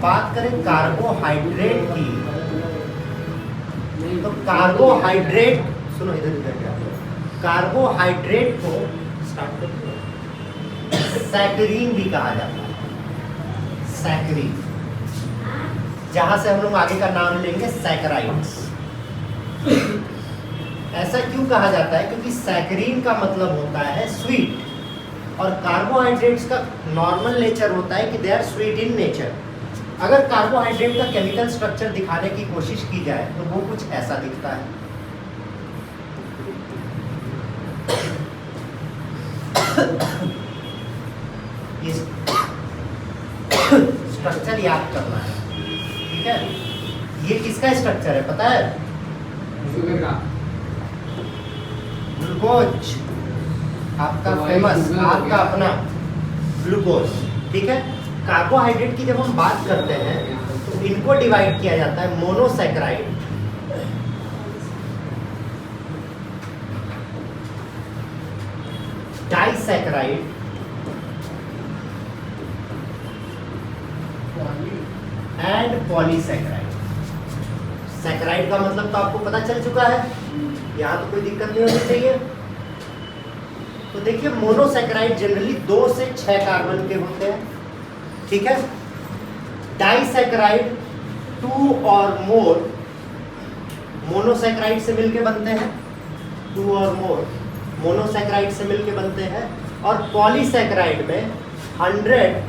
बात करें कार्बोहाइड्रेट की, तो कार्बोहाइड्रेट, सुनो इधर इधर क्या, कार्बोहाइड्रेट को स्टार्ट करते सैकरीन भी कहा जाता है। सैकरीन, जहां से हम लोग आगे का नाम लेंगे सैकराइड्स। ऐसा क्यों कहा जाता है? क्योंकि सैकरीन का मतलब होता है स्वीट, और कार्बोहाइड्रेट्स का नॉर्मल नेचर होता है कि they are sweet in nature. अगर कार्बोहाइड्रेट का केमिकल स्ट्रक्चर दिखाने की कोशिश की जाए तो वो कुछ ऐसा दिखता है। ये स्ट्रक्चर याद करना है, ठीक है? ये किसका स्ट्रक्चर है पता है? शुगर का, ग्लूकोज, आपका फेमस, आपका अपना ग्लूकोज, ठीक है? कार्बोहाइड्रेट की जब हम बात करते हैं तो इनको डिवाइड किया जाता है monosaccharide, disaccharide and polysaccharide. Saccharide का मतलब तो आपको पता चल चुका है, यहाँ तो कोई दिक्कत नहीं होनी चाहिए। तो देखिए मोनोसैकेराइड जनरली 2 से 6 कार्बन के होते हैं, ठीक है? डाइसैकेराइड 2 और मोर मोनोसैकेराइड से मिलके बनते हैं, 2 और मोर मोनोसैकेराइड से मिलके बनते हैं। और पॉलीसैकेराइड में 100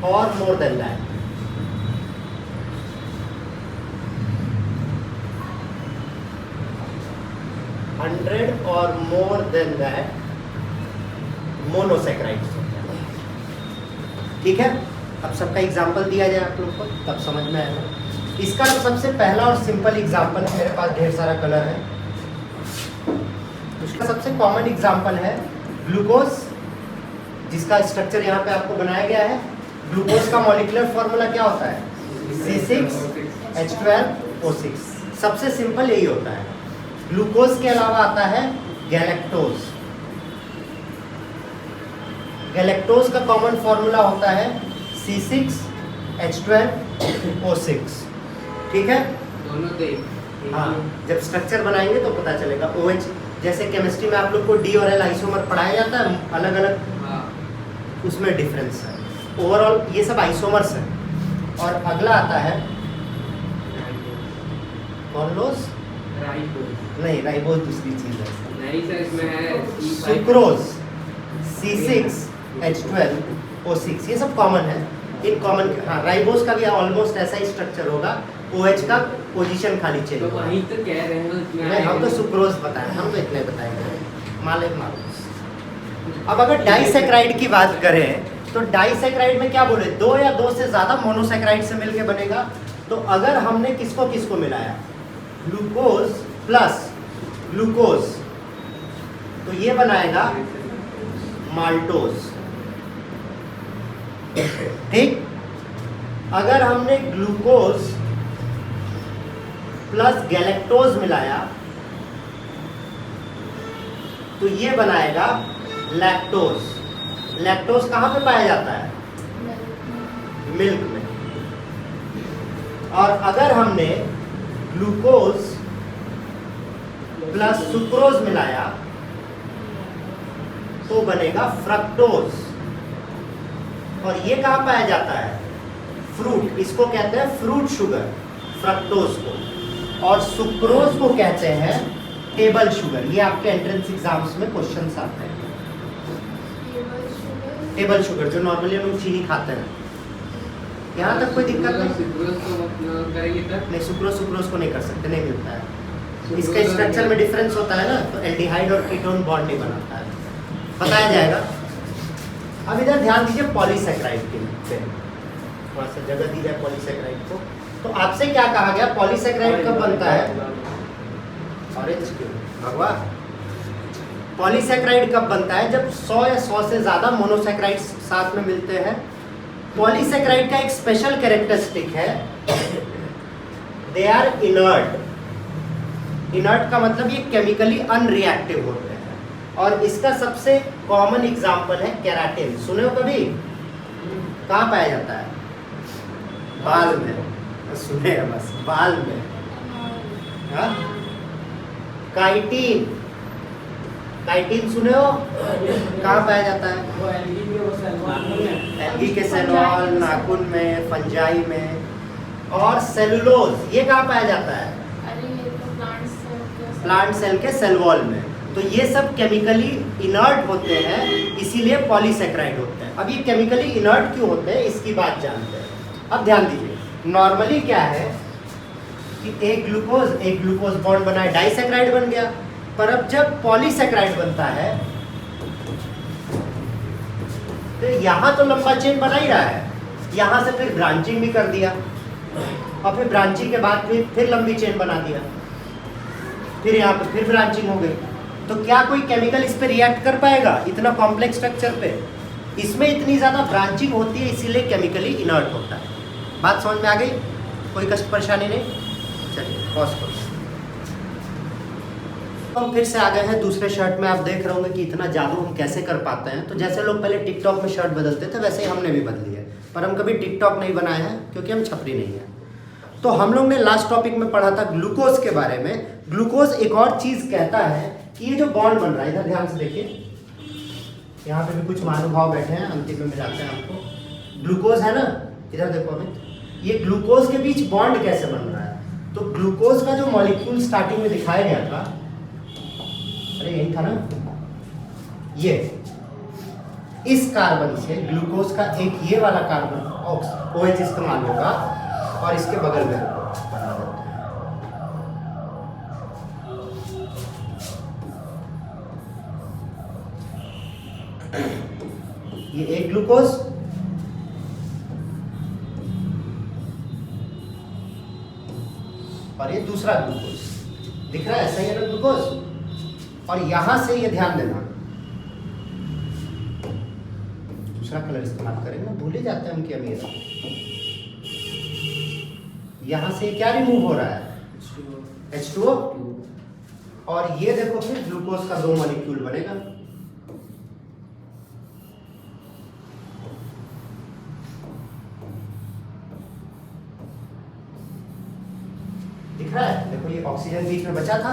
और मोर देन दैट। और मोर देन दैट मोनोसैकेराइड्स होते हैं, ठीक है? अब सबका एग्जाम्पल दिया जाए आप लोग को तब समझ में आएगा। इसका सबसे पहला और सिंपल एग्जाम्पल है, मेरे पास ढेर सारा कलर है। उसका सबसे कॉमन एग्जाम्पल है ग्लूकोज, जिसका स्ट्रक्चर यहाँ पे आपको बनाया गया है। ग्लूकोज का मॉलिक्यूलर फॉर्मूला क्या होता है? C6H12O6। सबसे सिंपल यही होता है। ग्लूकोज के अलावा आता है गैलेक्टोज। गैलेक्टोज का कॉमन फॉर्मूला होता है C6H12O6, ठीक है? दोनों दे। हाँ, जब स्ट्रक्चर बनाएंगे तो पता चलेगा। OH, जैसे केमिस्ट्री में आप लोग को D और L आइसोमर पढ़ाया जाता है, अलग अलग, हाँ, उसमें डिफरेंस है। ओवरऑल ये सब आइसोमर्स हैं। और अगला आता है कॉर्नलोज, राइबोज। नहीं राइबोज दूसरी चीज है। नहीं सर, इसमें है सुक्रोज, C6H12O6, ये सब कॉमन है। इन कॉमन, हाँ, राइबोज का भी ऑलमोस्ट ऐसा ही स्ट्रक्चर होगा। OH का पोजीशन खाली चेंज तो होगा। वही तो कह रहे हैं उसमें। नहीं, हम तो सुक्रोज बताएं, हम तो इतने बताएंगे, मालिक मालूस। अब अगर डाइसैकेराइड की बात करें तो डाइसैकेराइड में क्या बोले? 2 या 2 से ज्यादा मोनोसैकेराइड से मिलके बनेगा। तो अगर हमने किसको किसको मिलाया, ग्लूकोज प्लस ग्लूकोज, तो ये बनाएगा माल्टोज, ठीक? अगर हमने ग्लूकोज प्लस गैलेक्टोज मिलाया तो ये बनाएगा लैक्टोज। लैक्टोज कहाँ पे पाया जाता है? मिल्क में। और अगर हमने ग्लूकोज प्लस सुक्रोज मिलाया तो बनेगा फ्रक्टोज। और ये कहाँ पाया जाता है? फ्रूट, इसको कहते हैं फ्रूट शुगर, फ्रक्टोज को। और सुक्रोज को कहते हैं टेबल शुगर। ये आपके एंट्रेंस एग्जाम्स में क्वेश्चंस आते हैं। टेबल शुगर जो नॉर्मली हम लोग चीनी खाते हैं, यहाँ तक कोई दिक्कत नहीं। सुक्रोज को करेंगे तब नहीं, सुक्रोज को नहीं कर सकते, नहीं मिलता है। इसका स्ट्रक्चर में डिफरेंस होता है ना, तो एल्डिहाइड और कीटोन बॉन्ड नहीं बनाता है, बताया जाएगा। अब इधर ध्यान दीजिए पॉलीसैकेराइड के लिए, थोड़ा सा जगह दी जाए पॉलीसैकेराइड को। तो आपसे क्या कहा गया, पॉलीसैकेराइड कब बनता है? ऑरेंज क्यों भगवान? पॉलीसैकेराइड कब बनता है? जब 100 या 100 से ज्यादा मोनोसैकेराइड्स साथ में मिलते हैं। पॉलीसैकेराइड का एक स्पेशल कैरेक्टरिस्टिक है, दे आर इनर्ट। इनर्ट का मतलब ये केमिकली अनरिएक्टिव होते हैं। और इसका सबसे कॉमन एग्जाम्पल है केराटिन। सुने हो कभी? कहाँ पाया जाता है? बाल में, सुने बस, बाल में। हाँ, काइटिन, काइटिन सुने हो, कहाँ पाया जाता है? वो एलगी में, वो सलमान में, एल्गी के सेल वॉल, नाखून में, फंजाई में। और सेलुलोज ये कहाँ पाया जाता है? अरे ये तो प्लांट सेल के सेल वॉल में। तो ये सब केमिकली इनर्ट होते हैं, इसीलिए पॉलीसेक्राइड होते हैं। अब ये केमिकली इनर्ट क्यों होते हैं इसकी बात जानते हैं। अब ध्यान दीजिए, नॉर्मली क्या है कि एक ग्लूकोज बॉन्ड बना है, डाइसेक्राइड बन गया। पर अब जब पॉलीसेक्राइड बनता है तो यहाँ तो लंबा चेन बना ही रहा है, यहाँ से फिर ब्रांचिंग भी कर दिया, और फिर ब्रांचिंग के बाद फिर लंबी चेन बना दिया, फिर यहाँ पे फिर ब्रांचिंग हो गई। तो क्या कोई केमिकल इस पे रिएक्ट कर पाएगा इतना कॉम्प्लेक्स स्ट्रक्चर पे? इसमें इतनी ज़्यादा ब्रांचिंग होती है, इसीलिए केमिकली इनर्ट होता है। बात समझ में आ गई? कोई कष्ट परेशानी नहीं? चलिए पॉज करो। हम फिर से आ गए हैं दूसरे शर्ट में। आप देख रहे होंगे कि इतना जादू हम कैसे कर पाते हैं। तो जैसे लोग पहले टिकटॉक में शर्ट बदलते थे, वैसे ही हमने भी बदली है। पर हम कभी टिकटॉक नहीं बनाए हैं क्योंकि हम छपरी नहीं हैं। तो हम लोग ने लास्ट टॉपिक में पढ़ा था ग्लूकोज के बारे में। ग्लूकोज एक और चीज़ कहता है कि ये जो बॉन्ड बन रहा है, इधर ध्यान से देखिए, यहाँ पे भी कुछ महानुभाव बैठे हैं, अंतिम में मिलाते हैं आपको। ग्लूकोज है ना, इधर देखो अमित, ये ग्लूकोज के बीच बॉन्ड कैसे बन रहा है? तो ग्लूकोज का जो मॉलिक्यूल स्टार्टिंग में दिखाया गया था, अरे यही था ना, ये इस कार्बन से ग्लूकोज का एक ये वाला कार्बन OH इस्तेमाल होगा और इसके बगल में बना देते हैं। ये एक ग्लूकोज और ये दूसरा ग्लूकोज दिख रहा है, ऐसा ही है ना ग्लूकोज। और यहां से ये ध्यान देना, दूसरा कलर इस्तेमाल करेंगे, भूल ही जाते हैं हम कि अमीर। यहां से क्या रिमूव हो रहा है? H2O। और ये देखो फिर ग्लूकोज का 2 मॉलिक्यूल बनेगा। दिख रहा है? देखो ये ऑक्सीजन बीच में बचा था,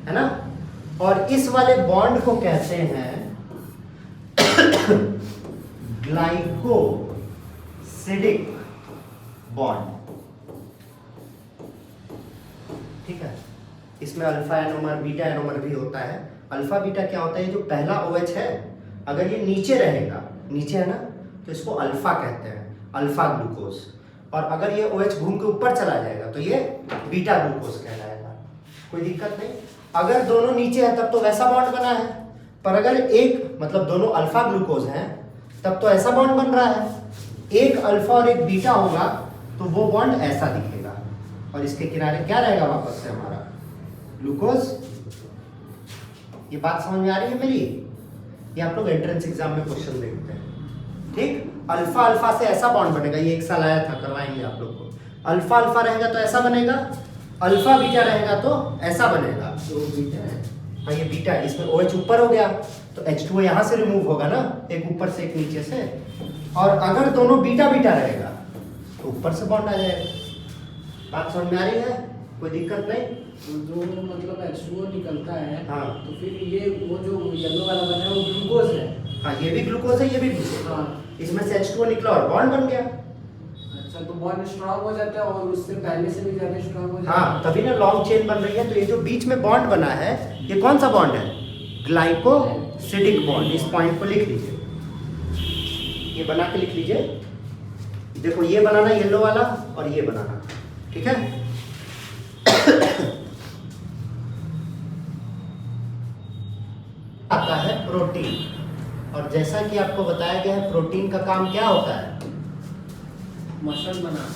है ना। और इस वाले बॉन्ड को कहते हैं ग्लाइकोसिडिक बॉन्ड। ठीक है, इसमें अल्फा एनोमर, बीटा एनोमर भी होता है। अल्फा बीटा क्या होता है? ये जो पहला OH है, अगर ये नीचे रहेगा, नीचे है ना, तो इसको अल्फा कहते हैं, अल्फा ग्लूकोज। और अगर ये OH घूम के ऊपर चला जाएगा तो ये बीटा ग्लूकोज कहलाएगा। कोई दिक्कत नहीं। अगर दोनों नीचे है तब तो वैसा बॉन्ड बना है, पर अगर एक, मतलब दोनों अल्फा ग्लूकोज हैं, तब तो ऐसा बॉन्ड बन रहा है। एक अल्फा और एक बीटा होगा तो वो बॉन्ड ऐसा दिखेगा, और इसके किनारे क्या रहेगा वापस से हमारा ग्लूकोज। ये बात समझ में आ रही है मेरी? ये आप लोग एंट्रेंस एग्जाम में क्वेश्चन देखते हैं। ठीक, अल्फा अल्फा से ऐसा बॉन्ड बनेगा, ये एक साल आया था, करवाएंगे आप लोग को। अल्फा अल्फा रहेगा तो ऐसा बनेगा, अल्फा बीटा रहेगा तो ऐसा बनेगा। तो बीटा है। हाँ ये बीटा है, इसमें OH ऊपर हो गया तो H2O यहाँ से रिमूव होगा ना, एक ऊपर से एक नीचे से। और अगर दोनों बीटा बीटा रहेगा तो ऊपर से बॉन्ड आ जाएगा। बात समझ में आ रही है? कोई दिक्कत नहीं? तो जो मतलब H2O निकलता है, हाँ। तो फिर ये वो जो येलो वाला बना है वो ग्लूकोज है। हाँ ये भी ग्लूकोज है, ये भी ग्लूकोज। हाँ। इसमें से H2O निकला और बॉन्ड बन गया। अच्छा, तो बॉन्ड स्ट्रांग हो जाता है और उससे पहले से भी ज्यादा स्ट्रांग हो जाता है। हाँ तभी ना लॉन्ग चेन बन रही है। तो ये जो बीच में बॉन्ड बना है, ये कौन सा बॉन्ड है? Glycosidic bond. इस पॉइंट को लिख लीजिए, ये बना के लिख लीजिए। देखो ये बनाना येलो वाला और ये बनाना, ठीक है। आता है प्रोटीन, और जैसा कि आपको बताया गया है प्रोटीन का काम क्या होता है? मसल बनाना।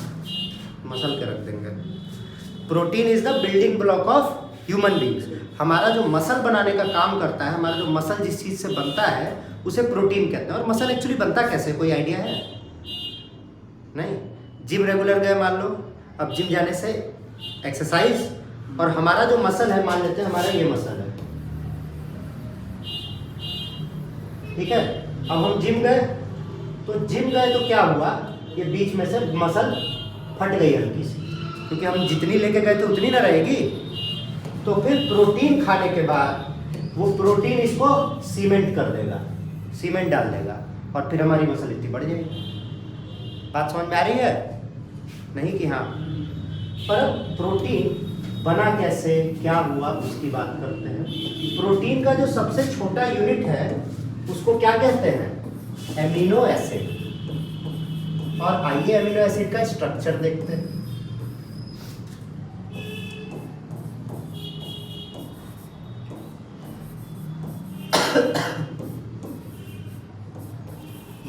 मसल के रख देंगे। Protein is the building block of human beings. हमारा जो मसल बनाने का काम करता है, हमारा जो मसल जिस चीज़ से बनता है उसे प्रोटीन कहते हैं। और मसल एक्चुअली बनता कैसे, कोई आइडिया है? नहीं। जिम रेगुलर गए मान लो, अब जिम जाने से एक्सरसाइज, और हमारा जो मसल है, मान लेते हैं हमारा ये मसल है, ठीक है। अब हम जिम गए तो क्या हुआ, ये बीच में से मसल फट गई हल्की सी, क्योंकि हम जितनी लेके गए थे उतनी ना रहेगी। तो फिर प्रोटीन खाने के बाद वो प्रोटीन इसको सीमेंट कर देगा, सीमेंट डाल देगा, और फिर हमारी मसल इतनी बढ़ जाएगी। बात समझ में आ रही है? नहीं कि हाँ? पर प्रोटीन बना कैसे, क्या हुआ, उसकी बात करते हैं। प्रोटीन का जो सबसे छोटा यूनिट है उसको क्या कहते हैं? Amino acid. और आइए एमिनो एसिड का स्ट्रक्चर देखते हैं।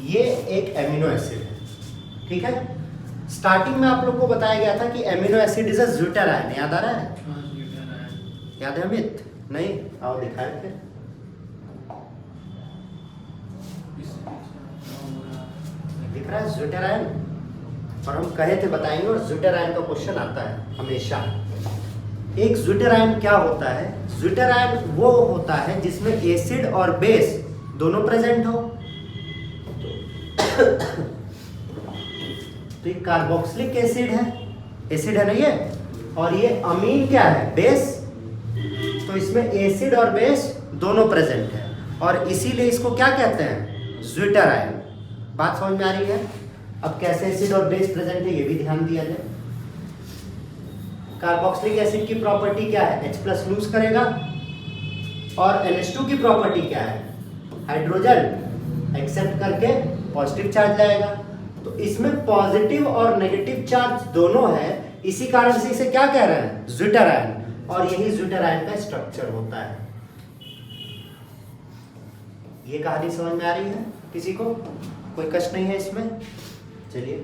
ये एक एमिनो एसिड है, ठीक है। स्टार्टिंग में आप लोग को बताया गया था कि एमिनो एसिड इज अ ज्यूटेरायन, याद आ रहा है? याद है अमित? नहीं? आओ दिखाए फिर। दिख रहा है ज्यूटेरायन? और हम कहे थे बताएंगे, और ज्यूटेरायन का क्वेश्चन आता है हमेशा। एक ज्यूटेरायन क्या होता है? ज्यूटेरायन वो होता है जिसमें एसिड और बेस दोनों प्रेजेंट हो। तो ये कार्बोक्सिलिक एसिड है ना ये, और ये अमीन क्या है? बेस। तो इसमें एसिड और बेस दोनों प्रेजेंट है, और इसीलिए इसको क्या कहते हैं? ज्यूटेरायन। बात समझ में आ रही है? अब कैसे एसिड और बेस प्रेजेंट है ये भी ध्यान दिया जाए। कार्बोक्सिलिक एसिड की प्रॉपर्टी क्या है? H+ लूज करेगा, और NH2 की प्रॉपर्टी क्या है? हाइड्रोजन एक्सेप्ट करके पॉजिटिव चार्ज लाएगा। तो इसमें पॉजिटिव और नेगेटिव चार्ज दोनों है, इसी कारण से इसे क्या कह रहे हैं? ज्यूटेरायन। और यही ज्यूटेरायन का स्ट्रक्चर होता है। ये कहानी समझ में आ रही है किसी को? कोई कष्ट नहीं है इसमें? चलिए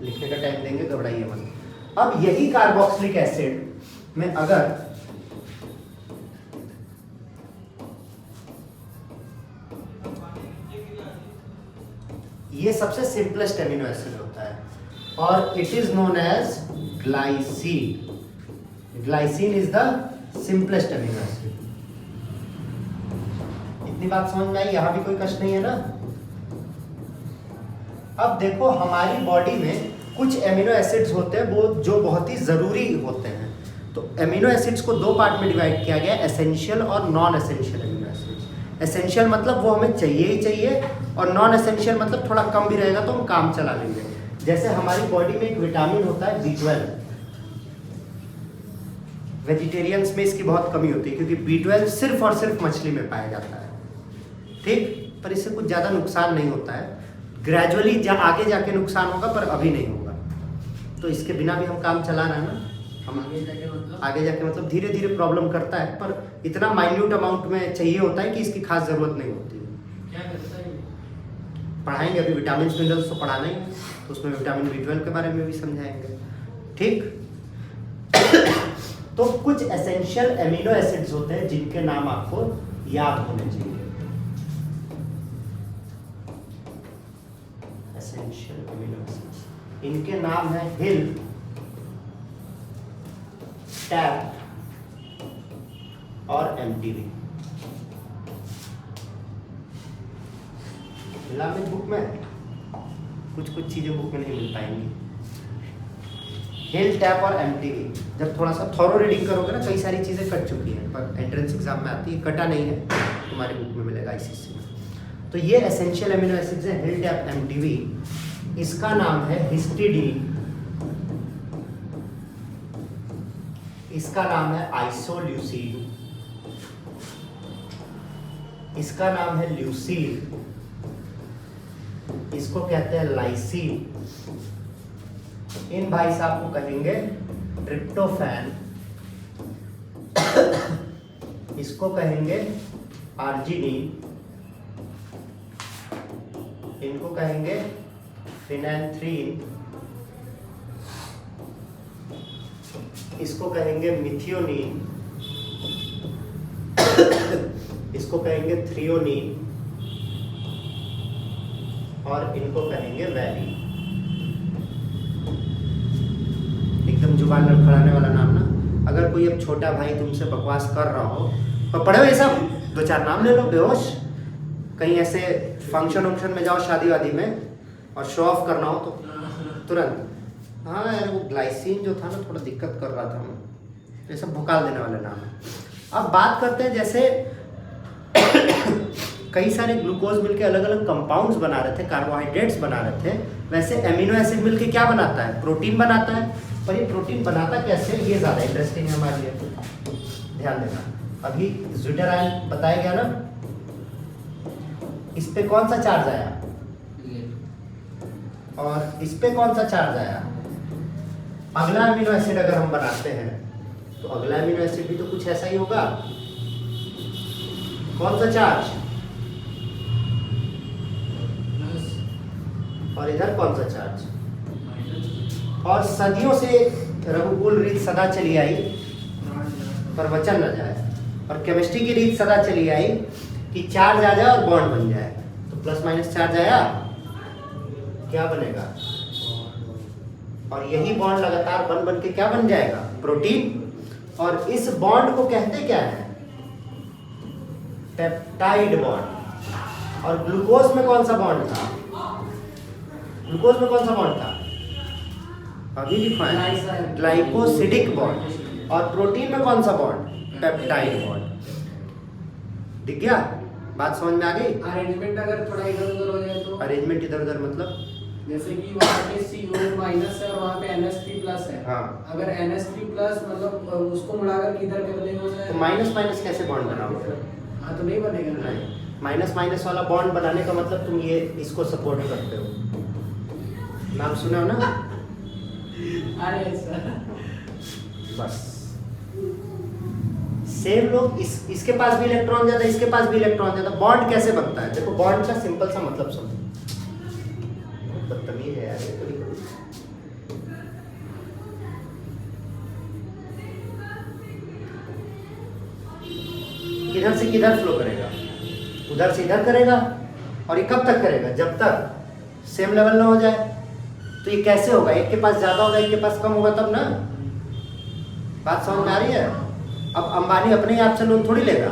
लिखने का टाइम देंगे, घबराइए मत। अब यही कार्बोक्सिलिक एसिड में अगर ये सबसे सिंपलेस्ट एमिनो एसिड होता है, और it is known as glycine. Glycine is the simplest amino acid. इतनी बात समझ में आई? यहां भी कोई कष्ट नहीं है ना? अब देखो, हमारी बॉडी में कुछ एमिनो एसिड्स होते हैं वो जो बहुत ही जरूरी होते हैं। तो एमिनो एसिड्स को दो पार्ट में डिवाइड किया गया, एसेंशियल और non essential amino acids. Essential मतलब वो हमें चाहिए ही चाहिए, और नॉन एसेंशियल मतलब थोड़ा कम भी रहेगा तो हम काम चला लेंगे। जैसे हमारी बॉडी में एक विटामिन होता है B12। वेजिटेरियंस में इसकी बहुत कमी होती है, क्योंकि B12 सिर्फ और सिर्फ मछली में पाया जाता है, ठीक। पर इससे कुछ ज़्यादा नुकसान नहीं होता है, ग्रेजुअली आगे जाके नुकसान होगा, पर अभी नहीं होगा। तो इसके बिना भी हम काम चला रहे हैं ना। हम आगे जाके मतलब धीरे धीरे प्रॉब्लम करता है, पर इतना माइन्यूट अमाउंट में चाहिए होता है कि इसकी खास ज़रूरत नहीं होती है। क्या करता है? पढ़ाएंगे अभी, विटामिन मिनरल्स तो पढ़ाना ही है, तो उसमें विटामिन B12 के बारे में भी समझाएंगे, ठीक। तो कुछ एसेंशियल एमिनो एसिड्स होते हैं जिनके नाम आपको याद होने चाहिए। एसेंशियल एमिनो एसिड्स, इनके नाम है हिल, टैप और MTV। मिला में बुक में कुछ चीजें बुक में नहीं मिल पाएंगी। हिल, टैप और MTV जब थोड़ा सा थॉरो रीडिंग करोगे ना, कई सारी चीजें कट चुकी हैं, पर एंट्रेंस एग्जाम में आती है, कटा नहीं है, तुम्हारी बुक में मिलेगा ICSE में। तो ये एसेंशियल एमिनो एसिड्स है, हिल, टैप, MTV। इसका नाम है हिस्टिडीन, इसका नाम है आइसोल्यूसिन, इसका नाम है ल्यूसीन, इसको कहते हैं लाइसीन। इन भाई साहब को कहेंगे ट्रिप्टोफैन, इसको कहेंगे आर्जिनिन, इनको कहेंगे फिनैंथ्रीन, इसको कहेंगे मिथियोनिन, इसको कहेंगे थ्रियोनिन, और इनको कहेंगे वैलिन। एकदम जुबान लड़खड़ाने वाला नाम ना। अगर कोई अब छोटा भाई तुमसे बकवास कर रहा हो तो पढ़ो ये सब, दो चार नाम ले लो बेहोश। कहीं ऐसे फंक्शन वंक्शन में जाओ, शादी वादी में, और शो ऑफ करना हो तो तुरंत हाँ यार, वो ग्लाइसिन जो था ना थोड़ा दिक्कत कर रहा था मैं, ये सब भुकाल देने वाला नाम है। अब बात करते हैं, जैसे कई सारे ग्लूकोज मिलके अलग अलग कंपाउंड्स बना रहे थे, कार्बोहाइड्रेट्स बना रहे थे, वैसे एमिनो एसिड मिलके क्या बनाता है? प्रोटीन बनाता है। पर ये प्रोटीन बनाता कैसे, ये ज़्यादा इंटरेस्टिंग है हमारे लिए, ध्यान देना। अभी ज्विटर आयन बताया गया ना, इस पे कौन सा चार्ज आया और इस पे कौन सा चार्ज आया? अगला एमिनो एसिड अगर हम बनाते हैं तो अगला एमिनो एसिड भी तो कुछ ऐसा ही होगा। कौन सा चार्ज? और इधर कौन सा चार्ज? और सदियों से रघुकुल रीत सदा चली आई पर वचन न जाए, और केमिस्ट्री की रीत सदा चली आई कि चार्ज आ जाए और बॉन्ड बन जाए। तो प्लस माइनस चार्ज आया, क्या बनेगा? और यही बॉन्ड लगातार बन बन के क्या बन जाएगा? प्रोटीन। और इस बॉन्ड को कहते क्या है? Peptide bond. और ग्लूकोज में कौन सा बॉन्ड था? ग्लूकोज में कौन सा बॉन्ड था? अभी लिखा है ग्लाइकोसिडिक बॉन्ड। और प्रोटीन में कौन सा बॉन्ड? Peptide bond. दिख गया? बात समझ में आ गई? अरेंजमेंट अगर थोड़ा इधर उधर हो जाए तो? अरेंजमेंट इधर उधर मतलब जैसे कि वहाँ पे CO माइनस है और वहाँ पे NH3 प्लस है। हाँ। अगर NH3 प्लस मतलब उसको मुड़ाकर किधर कर देंगे हो जाए तो माइनस माइनस कैसे बॉन्ड बनाओगे? हाँ, तो नहीं बनेगा ना। नहीं, माइनस माइनस वाला बॉन्ड बनाने का मतलब तुम ये इसको सपोर्ट करते हो। नाम सुना हो ना? अरे सर, बस सेम लोग इसके पास भी इलेक्ट्रॉन जाता है, इसके पास भी इलेक्ट्रॉन जाता है। बॉन्ड कैसे बनता है? देखो, बॉन्ड का सिंपल सा मतलब समझो। बदतमीज है यार ये कभी कभी। किधर से किधर फ्लो करेगा? उधर से इधर करेगा। और ये कब तक करेगा? जब तक सेम लेवल ना हो जाए। तो ये कैसे होगा? एक के पास ज्यादा होगा, एक के पास कम होगा, तब ना। बात समझ में आ रही है? अब अंबानी अपने आप से लोन थोड़ी लेगा।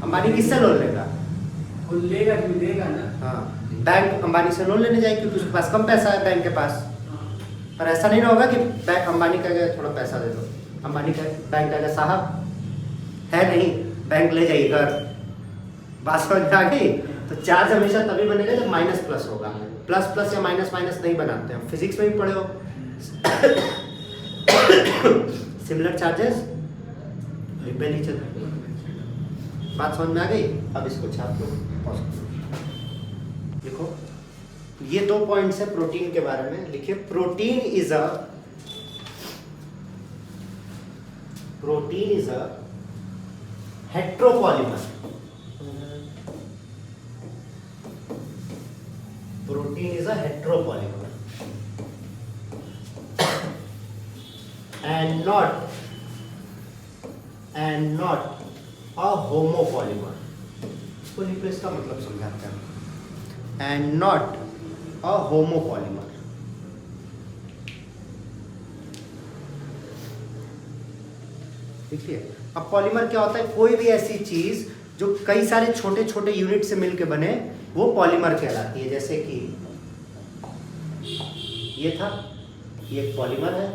अंबानी किससे लोन लेगा? वो लेगा कि देगा ना। हाँ, बैंक अंबानी से लोन लेने जाएगी क्योंकि उसके पास कम पैसा है बैंक के पास। पर ऐसा नहीं ना होगा कि बैंक अंबानी कहेगा थोड़ा पैसा दे दो, अंबानी का बैंक कहेगा साहब है नहीं, बैंक ले जाइए घर। बात समझ में आ गई? तो चार्ज हमेशा तभी बनेगा जब माइनस प्लस होगा। प्लस प्लस या माइनस माइनस नहीं बनाते हैं, फिजिक्स में भी पढ़े हो। Similar charges repel each other. बात समझ में आ गई? अब इसको छाप लो, पॉज करो। देखो, ये 2 पॉइंट्स है प्रोटीन के बारे में। लिखिए, protein is a heteropolymer. Protein is a heteropolymer and not a homopolymmer। इसको लिखो, इसका मतलब समझाते हैं। and not a homopolymmer। देखिए, अब पॉलीमर क्या होता है? कोई भी ऐसी चीज जो कई सारे छोटे छोटे यूनिट से मिलकर बने, वो पॉलीमर कहलाती है। जैसे कि ये था, ये एक पॉलीमर है,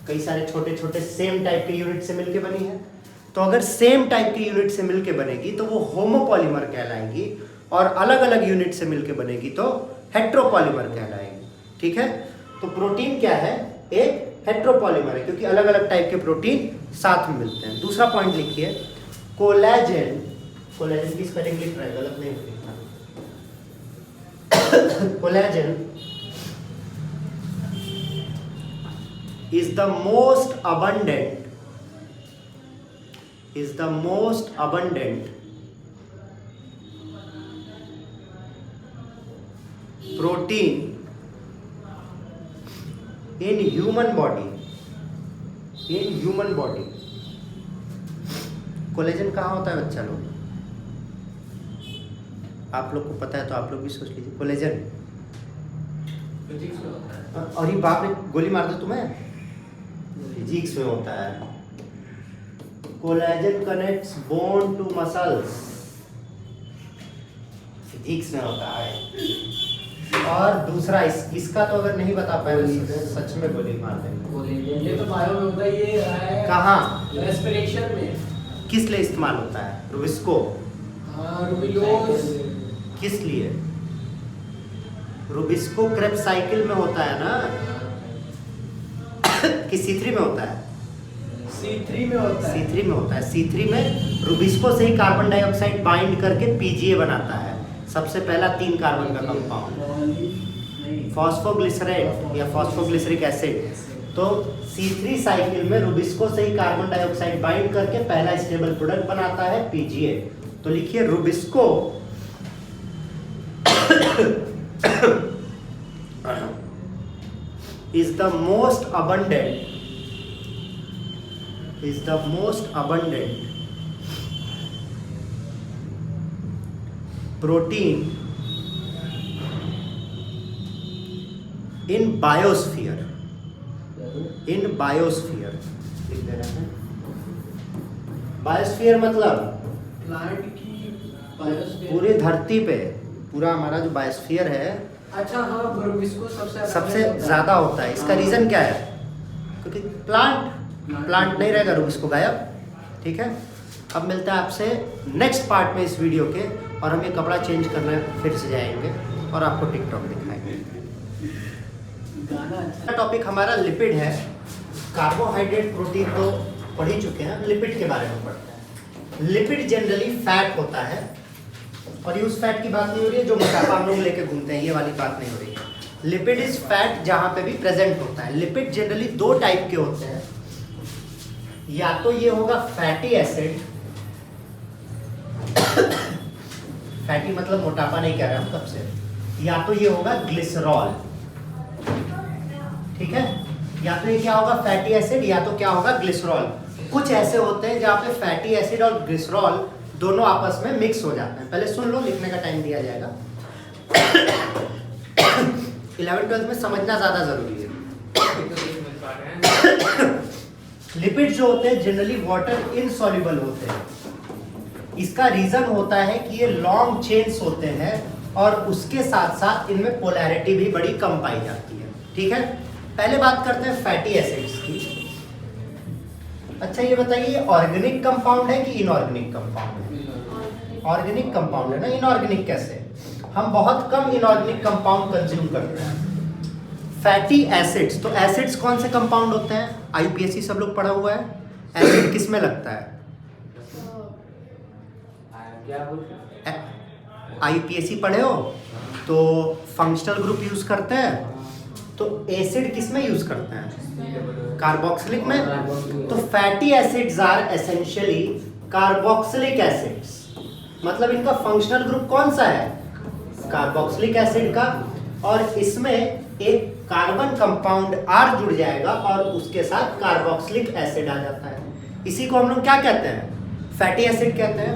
कई सारे छोटे छोटे सेम टाइप के यूनिट से मिलके बनी है। तो अगर सेम टाइप के यूनिट से मिलके बनेगी तो वो होमोपॉलीमर कहलाएंगी, और अलग अलग यूनिट से मिलके बनेगी तो हेट्रोपॉलीमर कहलाएंगी। ठीक है? तो प्रोटीन क्या है? एक हेट्रोपॉलीमर है क्योंकि अलग अलग टाइप के प्रोटीन साथ में मिलते हैं। दूसरा पॉइंट लिखिए, कोलेजन। कोलेजन की स्पेलिंग लिख रहा है, गलत नहीं लिखना। Collagen is the most abundant protein in human body। Collagen कहाँ होता है बच्चा लोग? आप लोग को पता है तो आप लोग भी सोच लीजिए। कोलेजन फिजिक्स में होता है। और ये बाप ने गोली मार दे तुम्हें, फिजिक्स में होता है। Collagen connects bone to muscles, physics में होता है। और दूसरा इसका तो अगर नहीं बता पाए तो सच में गोली मार देंगे। बोलेंगे ये तो बायो में होता है, ये है कहाँ? रेस्पिरेशन में। किस लिए इस्तेमाल होता है रुबिस्को? हाँ, रुबिलोज। किस लिए? रुबिस्को क्रेब्स साइकिल में होता है ना कि C3 में होता है? C3 में होता है। C3 में होता है। C3 में रुबिस्को से ही कार्बन डाइऑक्साइड बाइंड करके PGA बनाता है, सबसे पहला 3 कार्बन का कंपाउंड, फॉस्फोग्लिसरेट या फॉस्फोग्लिसरिक एसिड। तो C3 साइकिल में रुबिस्को से ही कार्बन डाइऑक्साइड बाइंड करके पहला स्टेबल प्रोडक्ट बनाता है PGA। तो लिखिए Rubisco is the most abundant protein in biosphere लिख दे रहे हैं। बायोस्फीयर मतलब प्लांट की बायोस्फीयर, पूरी धरती पे पूरा हमारा जो बायोस्फीयर है अच्छा हाँ, रुबिस्को सबसे ज्यादा होता है। इसका रीजन क्या है? क्योंकि प्लांट नहीं रहेगा, रुबिस्को गायब। ठीक है, अब मिलता है आपसे नेक्स्ट पार्ट में इस वीडियो के, और हम ये कपड़ा चेंज करने फिर से जाएंगे और आपको टिकटॉक दिखाएंगे। गाना टॉपिक हमारा लिपिड है। कार्बोहाइड्रेट प्रोटीन तो पढ़ ही चुके हैं, लिपिड के बारे में पढ़ते हैं। लिपिड जनरली फैट होता है, और ये उस फैट की बात नहीं हो रही है जो मोटापा हम लोग लेके घूमते हैं, ये वाली बात नहीं हो रही है। लिपिड इज फैट जहां पे भी प्रेजेंट होता है। लिपिड जनरली 2 टाइप के होते हैं, या तो ये होगा फैटी एसिड, फैटी मतलब मोटापा नहीं कह रहे हम कब से, या तो ये होगा ग्लिसरॉल। ठीक है, या तो ये क्या होगा फैटी एसिड, या तो क्या होगा ग्लिसरॉल। कुछ ऐसे होते हैं जहाँ पे फैटी एसिड और ग्लिसरॉल दोनों आपस में मिक्स हो जाते हैं। पहले सुन लो, लिखने का टाइम दिया जाएगा। 11th-12th में समझना ज्यादा जरूरी है। लिपिड जो होते हैं जनरली वाटर इनसॉल्युबल होते हैं। इसका रीजन होता है कि ये लॉन्ग चेन्स होते हैं, और उसके साथ साथ इनमें पोलैरिटी भी बड़ी कम पाई जाती है। ठीक है, पहले बात करते हैं फैटी एसिड्स की। अच्छा ये बताइए, ऑर्गेनिक कंपाउंड है कि इनऑर्गेनिक कंपाउंड है? ऑर्गेनिक कंपाउंड है ना। इनऑर्गेनिक कैसे? हम बहुत कम इनऑर्गेनिक कंपाउंड कंज्यूम करते हैं। फैटी एसिड्स, तो एसिड्स कौन से कंपाउंड होते हैं? IUPAC सब लोग पढ़ा हुआ है। एसिड किस में लगता है? IUPAC पढ़े हो तो फंक्शनल ग्रुप यूज करते हैं। तो एसिड किस में यूज करते हैं? कार्बोक्सिलिक में। तो fatty acids are essentially carboxylic acids, मतलब इनका फंक्शनल ग्रुप कौन सा है? कार्बोक्सिलिक एसिड का। और इसमें एक कार्बन कंपाउंड R जुड़ जाएगा और उसके साथ कार्बोक्सिलिक एसिड आ जाता है। इसी को हम लोग क्या कहते हैं? फैटी एसिड कहते हैं।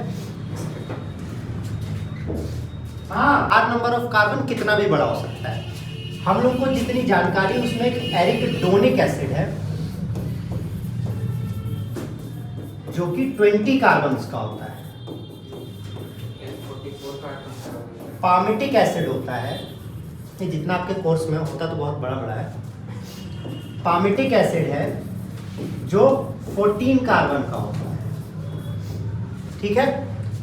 हाँ, R नंबर ऑफ कार्बन कितना भी बड़ा हो सकता है। हम लोग को जितनी जानकारी, उसमें एक एरिकडोनिक एसिड है जो कि 20 कार्बन्स का होता है। पामिटिक एसिड होता है, ये जितना आपके कोर्स में होता तो बहुत बड़ा बड़ा है। पामिटिक एसिड है जो 14 कार्बन का होता है। ठीक है,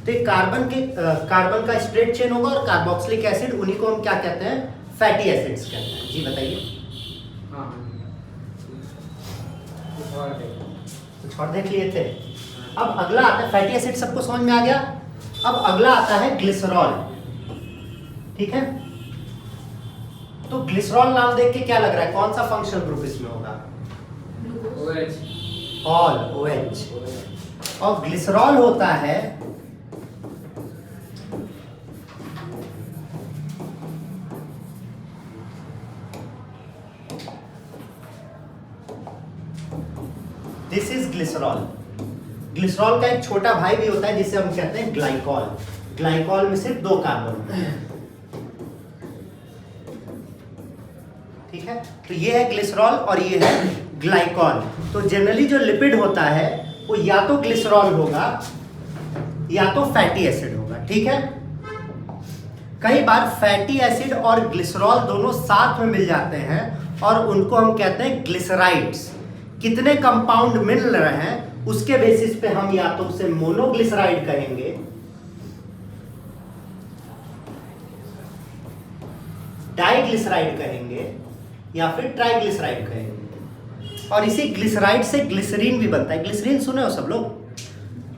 तो कार्बन का स्ट्रेट चेन होगा, और कार्बोक्सिलिक एसिड, उन्हीं को हम क्या कहते हैं? फैटी एसिड्स कहते हैं। जी बताइए। कुछ और देख लिए थे। अब अगला आता है, फैटी एसिड सबको समझ में आ गया। अब अगला आता है ग्लिसरॉल। ठीक है, तो ग्लिसरॉल नाम देख के क्या लग रहा है, कौन सा फंक्शनल ग्रुप इसमें होगा? All, OH। और ग्लिसरॉल होता है दिस इज ग्लिसरॉल। ग्लिसरॉल का एक छोटा भाई भी होता है जिसे हम कहते हैं ग्लाइकॉल। ग्लाइकॉल में सिर्फ 2 कार्बन होते हैं। ठीक है, तो ये है ग्लिसरॉल और ये है ग्लाइकॉल। तो जनरली जो लिपिड होता है वो या तो ग्लिसरॉल होगा या तो फैटी एसिड होगा। ठीक है, कई बार फैटी एसिड और ग्लिसरॉल दोनों साथ में मिल जाते हैं और उनको हम कहते हैं ग्लिसराइड्स। कितने कंपाउंड मिल रहे हैं उसके बेसिस पे हम या तो उसे मोनोग्लिसराइड कहेंगे, डाइग्लिसराइड कहेंगे या फिर ट्राइग्लिसराइड कहेंगे। और इसी ग्लिसराइड से ग्लिसरीन भी बनता है। ग्लिसरीन सुने हो सब लोग,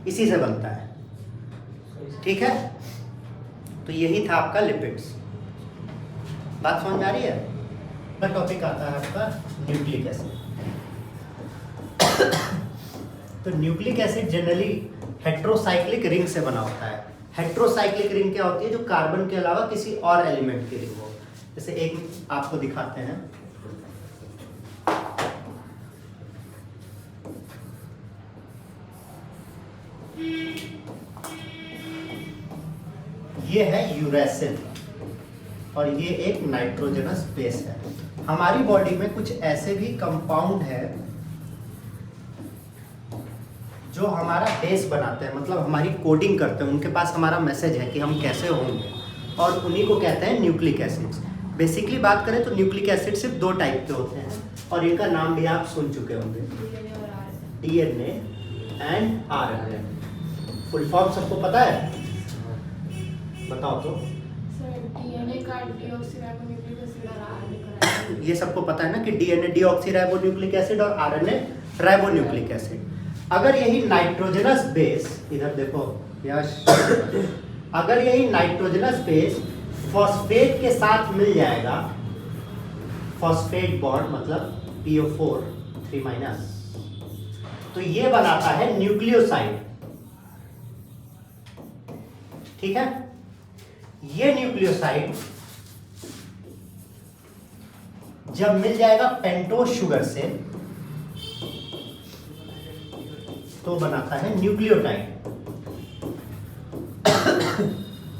इसी से बनता है। ठीक है, तो यही था आपका लिपिड्स। बात समझ में आ रही है? अगला टॉपिक आता है आपका न्यूक्लिक एसिड। तो nucleic acid generally heterocyclic ring से बना होता है। हेट्रोसाइक्लिक रिंग क्या होती है? जो कार्बन के अलावा किसी और एलिमेंट की रिंग हो। जैसे एक आपको दिखाते हैं, ये है यूरेसिल और ये एक नाइट्रोजनस बेस है। हमारी बॉडी में कुछ ऐसे भी कंपाउंड है जो हमारा बेस बनाते हैं, मतलब हमारी कोडिंग करते हैं, उनके पास हमारा मैसेज है कि हम कैसे होंगे, और उन्हीं को कहते हैं न्यूक्लिक एसिड्स। बेसिकली बात करें तो न्यूक्लिक एसिड सिर्फ दो टाइप के होते हैं और इनका नाम भी आप सुन चुके होंगे, DNA and RNA. Full form सबको पता है? बताओ तो। ये सबको पता है ना कि डीएनए डीऑक्सीराइबोन्यूक्लिक एसिड और आरएनए राइबोन्यूक्लिक एसिड। अगर यही नाइट्रोजनस बेस, इधर देखो यश, अगर यही नाइट्रोजनस बेस फॉस्फेट के साथ मिल जाएगा, फॉस्फेट बॉन्ड मतलब PO4 3-, तो ये बनाता है न्यूक्लियोसाइड। ठीक है, ये न्यूक्लियोसाइड जब मिल जाएगा पेंटोज शुगर से तो बनाता है न्यूक्लियोटाइड।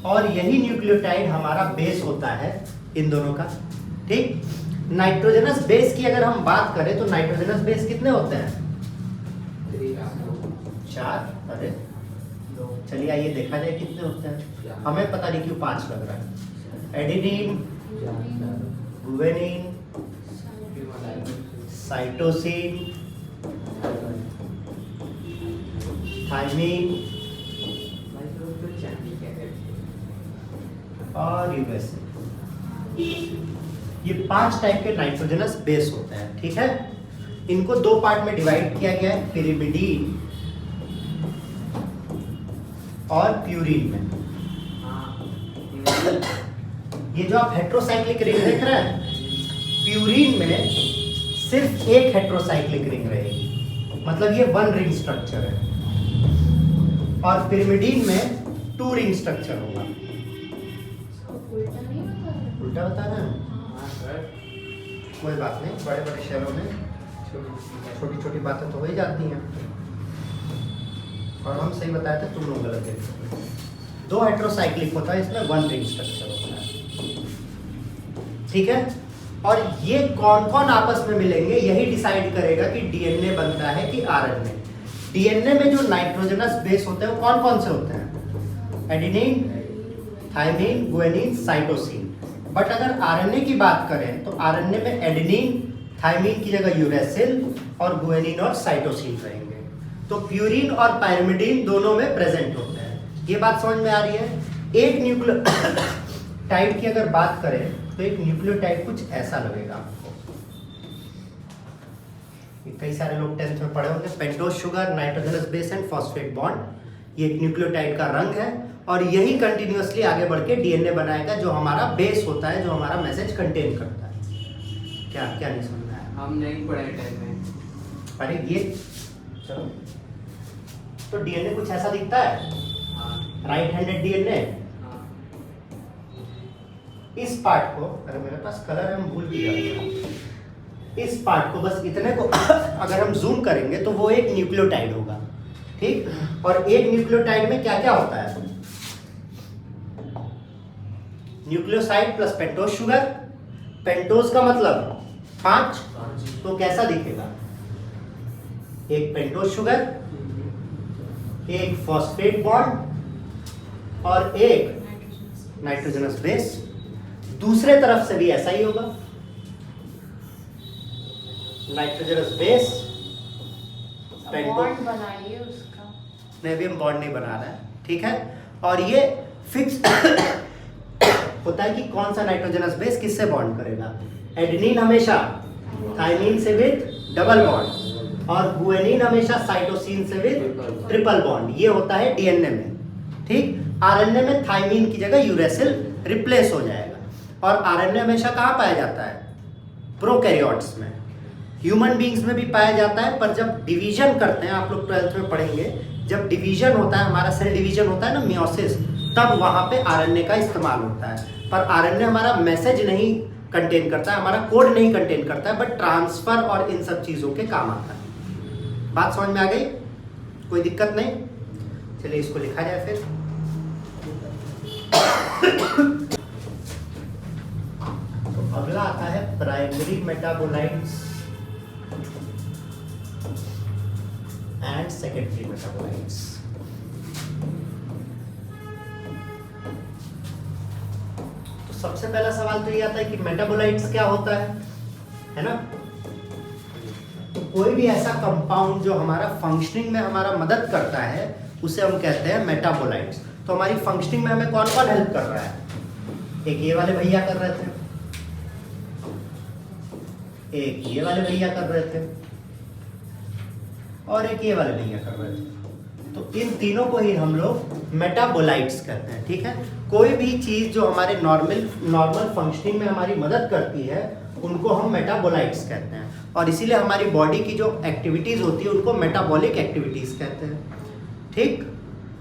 और यही न्यूक्लियोटाइड हमारा बेस होता है इन दोनों का। ठीक, नाइट्रोजनस बेस की अगर हम बात करें तो नाइट्रोजनस बेस कितने होते हैं? 4। अरे चलिए आइए देखा जाए कितने होते हैं। हमें पता नहीं क्यों 5 लग रहा है। एडेनिन, गुआनिन, साइटोसिन, थाइमिन और यूरेसिल। ये 5 टाइप के नाइट्रोजनस बेस होते हैं। ठीक है, इनको 2 पार्ट में डिवाइड किया गया है, पिरिमिडीन और प्यूरिन में। ये जो आप हेट्रोसाइक्लिक रिंग देख रहे हैं, प्यूरिन में सिर्फ एक हेट्रोसाइक्लिक रिंग रहेगी, मतलब ये 1 रिंग स्ट्रक्चर है, और पिरिमिडीन में 2 रिंग स्ट्रक्चर होगा। उल्टा बता रहे हैं? कोई बात नहीं, बड़े बड़े शहरों में छोटी छोटी बातें तो हो ही जाती हैं, और हम सही बताए थे, तुम लोग गलत देखते। 2 हेट्रोसाइक्लिक होता है, इसमें 1 रिंग स्ट्रक्चर होता है। ठीक है, और ये कौन कौन आपस में मिलेंगे यही डिसाइड करेगा कि डीएनए बनता है कि आरएनए। डीएनए में जो नाइट्रोजनस बेस होते हैं वो कौन कौन से होते हैं? Adenine, thymine, guanine, cytosine. But अगर आरएनए की बात करें तो आरएनए में एडेनिन, थाइमिन की जगह यूरेसिल और गुआनिन और साइटोसिन रहेंगे। तो प्यूरिन और पायरिमिडीन दोनों में प्रेजेंट होते हैं। ये बात समझ में आ रही है? एक न्यूक्लियोटाइड की अगर बात करें तो एक न्यूक्लियोटाइड कुछ ऐसा लगेगा आपको। कई सारे लोग 10th में पढ़े होंगे, pentose sugar, nitrogenous base and phosphate bond. ये एक न्यूक्लियोटाइड का रंग है और यही कंटिन्यूअसली आगे बढ़ के डीएनए बनाएगा, जो हमारा बेस होता है, जो हमारा मैसेज कंटेन करता है। क्या क्या नहीं समझ में आया? हम नहीं पढ़े टाइम में। अरे ये चलो, तो डीएनए कुछ ऐसा दिखता है, राइट हैंडेड डीएनए। इस पार्ट को, अरे मेरे पास कलर है, हम भूल भी गए। इस पार्ट को बस इतने को अगर हम जूम करेंगे तो वो एक न्यूक्लियोटाइड होगा। ठीक, और एक न्यूक्लियोटाइड में क्या क्या होता है? Nucleoside plus pentose sugar. Pentose का मतलब 5, तो कैसा दिखेगा? एक पेंटोज शुगर, एक फॉस्फेट बॉन्ड और एक नाइट्रोजनस बेस। दूसरे तरफ से भी ऐसा ही होगा, नाइट्रोजनस बेस बॉन्ड बनाइए उसका। नहीं, अभी हम बॉन्ड नहीं बना रहे हैं, ठीक है। और ये फिक्स होता है कि कौन सा नाइट्रोजनस बेस किससे बॉन्ड करेगा। एडेनिन हमेशा थाइमिन से विद डबल बॉन्ड और गुएनिन हमेशा साइटोसिन से विद ट्रिपल बॉन्ड। ये होता है डीएनए में, ठीक। आरएनए में थाइमिन की जगह यूरेसिल रिप्लेस हो जाएगा। और आरएनए हमेशा कहाँ पाया जाता है, प्रोकैरियोट्स में। ह्यूमन बींग्स में भी पाया जाता है, पर जब डिवीजन करते हैं, आप लोग 12th में पढ़ेंगे, जब डिवीजन होता है, हमारा सेल डिवीजन होता है ना, मियोसिस, तब वहाँ पे आरएनए का इस्तेमाल होता है। पर आरएनए हमारा मैसेज नहीं कंटेन करता है, हमारा कोड नहीं कंटेन करता है, बट ट्रांसफर और इन सब चीज़ों के काम आता है। बात समझ में आ गई? कोई दिक्कत नहीं? चलिए इसको लिखा जाए फिर। तो अगला आता है primary metabolites and secondary metabolites. तो सबसे पहला सवाल तो ये आता है कि मेटाबोलाइट्स क्या होता है ना। तो कोई भी ऐसा कंपाउंड जो हमारा फंक्शनिंग में हमारा मदद करता है उसे हम कहते हैं मेटाबोलाइट्स। तो हमारी फंक्शनिंग में हमें कौन कौन हेल्प कर रहा है? एक ये वाले भैया कर रहे थे, एक ये वाले भैया कर रहे थे, और एक ये वाले भैया कर रहे थे। तो इन तीनों को ही हम लोग मेटाबोलाइट्स कहते हैं, ठीक है। कोई भी चीज जो हमारे नॉर्मल फंक्शनिंग में हमारी मदद करती है उनको हम मेटाबोलाइट्स कहते हैं। और इसीलिए हमारी बॉडी की जो एक्टिविटीज होती है उनको मेटाबॉलिक एक्टिविटीज कहते हैं, ठीक।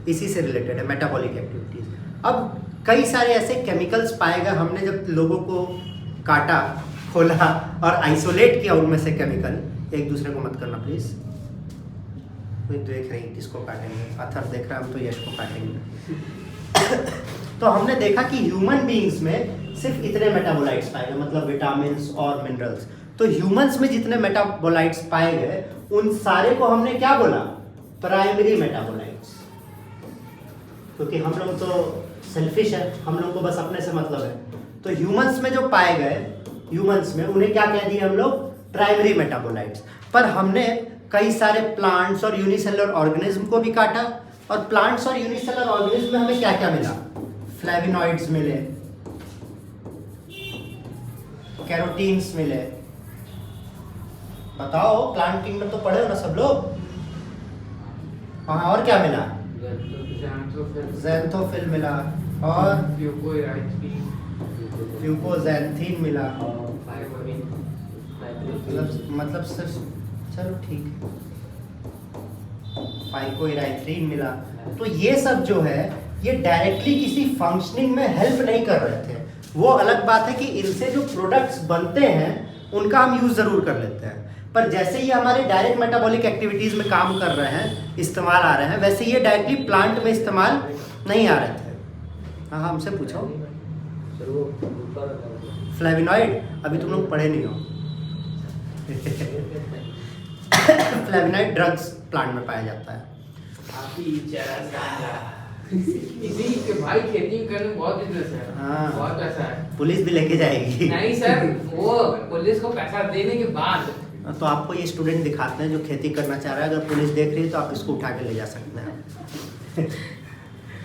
इसी से रिलेटेड है मेटाबॉलिक एक्टिविटीज। अब कई सारे ऐसे केमिकल्स पाए गए, हमने जब लोगों को काटा, खोला और आइसोलेट किया उनमें से केमिकल। एक दूसरे को मत करना प्लीज। कोई देख रही किसको काटेंगे? अथर देख रहा है, हम तो यश को काटेंगे। तो हमने देखा कि ह्यूमन बीइंग्स में सिर्फ इतने मेटाबोलाइट्स पाए गए, मतलब विटामिन्स और मिनरल्स। तो ह्यूमंस में जितने मेटाबोलाइट्स पाए गए उन सारे को हमने क्या बोला? Primary metabolites. क्योंकि हम लोग तो सेल्फिश है, हम लोग को बस अपने से मतलब है। तो ह्यूमंस में जो पाए गए, ह्यूमंस में उन्हें क्या कह दिए हम लोग? Primary metabolites. पर हमने कई सारे प्लांट्स और यूनिसेलुलर ऑर्गेनिज्म को भी काटा, और प्लांट्स और यूनिसेलुलर ऑर्गेनिज्म में हमें क्या क्या मिला? फ्लेविनॉइड्स मिले, कैरोटीन्स मिले। बताओ, प्लांट किंगडम तो पढ़े हो ना सब लोग? हाँ, और क्या मिला? ज़ैंथोफिल मिला, और फ्यूकोज़ैंथीन मिला। मतलब सिर्फ, चलो ठीक है, फाइकोइराइथ्रीन मिला। तो ये सब जो है ये डायरेक्टली किसी फंक्शनिंग में हेल्प नहीं कर रहे थे। वो अलग बात है कि इनसे जो प्रोडक्ट्स बनते हैं उनका हम यूज़ ज़रूर कर लेते हैं, पर जैसे ये हमारे डायरेक्ट मेटाबॉलिक एक्टिविटीज़ में काम कर रहे हैं, इस्तेमाल आ रहे हैं, वैसे ये डायरेक्टली प्लांट में इस्तेमाल नहीं आ रहे थे। हाँ, हमसे पूछो। फ्लेविनॉइड अभी तुम लोग पढ़े नहीं हो। फ्लेविनॉइड ड्रग्स प्लांट में पाया जाता है। इसी के भाई खेती करने में बहुत बिजनेस है। हाँ, बहुत पैसा है। पुलिस भी लेके जाएगी। नहीं सर, वो पुलिस को पैसा देने के बाद तो आपको ये स्टूडेंट दिखाते हैं जो खेती करना चाह रहा है। अगर पुलिस देख रही है तो आप इसको उठा के ले जा सकते हैं।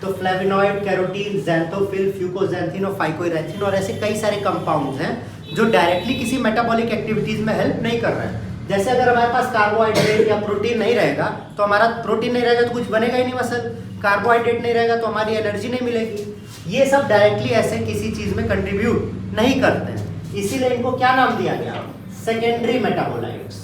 तो फ्लेविनॉइड, कैरोटीन, ज़ैंथोफिल, फ्यूकोज़ैंथीन और फाइकोइराइथ्रीन और ऐसे कई सारे कंपाउंड्स हैं जो डायरेक्टली किसी मेटाबॉलिक एक्टिविटीज़ में हेल्प नहीं कर रहे हैं। जैसे अगर हमारे पास कार्बोहाइड्रेट या प्रोटीन नहीं रहेगा तो हमारा प्रोटीन नहीं रहेगा तो कुछ बनेगा ही नहीं मसल। कार्बोहाइड्रेट नहीं रहेगा तो हमारी एनर्जी नहीं मिलेगी। ये सब डायरेक्टली ऐसे किसी चीज़ में कंट्रीब्यूट नहीं करते हैं, इसीलिए इनको क्या नाम दिया गया? सेकेंडरी मेटाबोलाइट्स,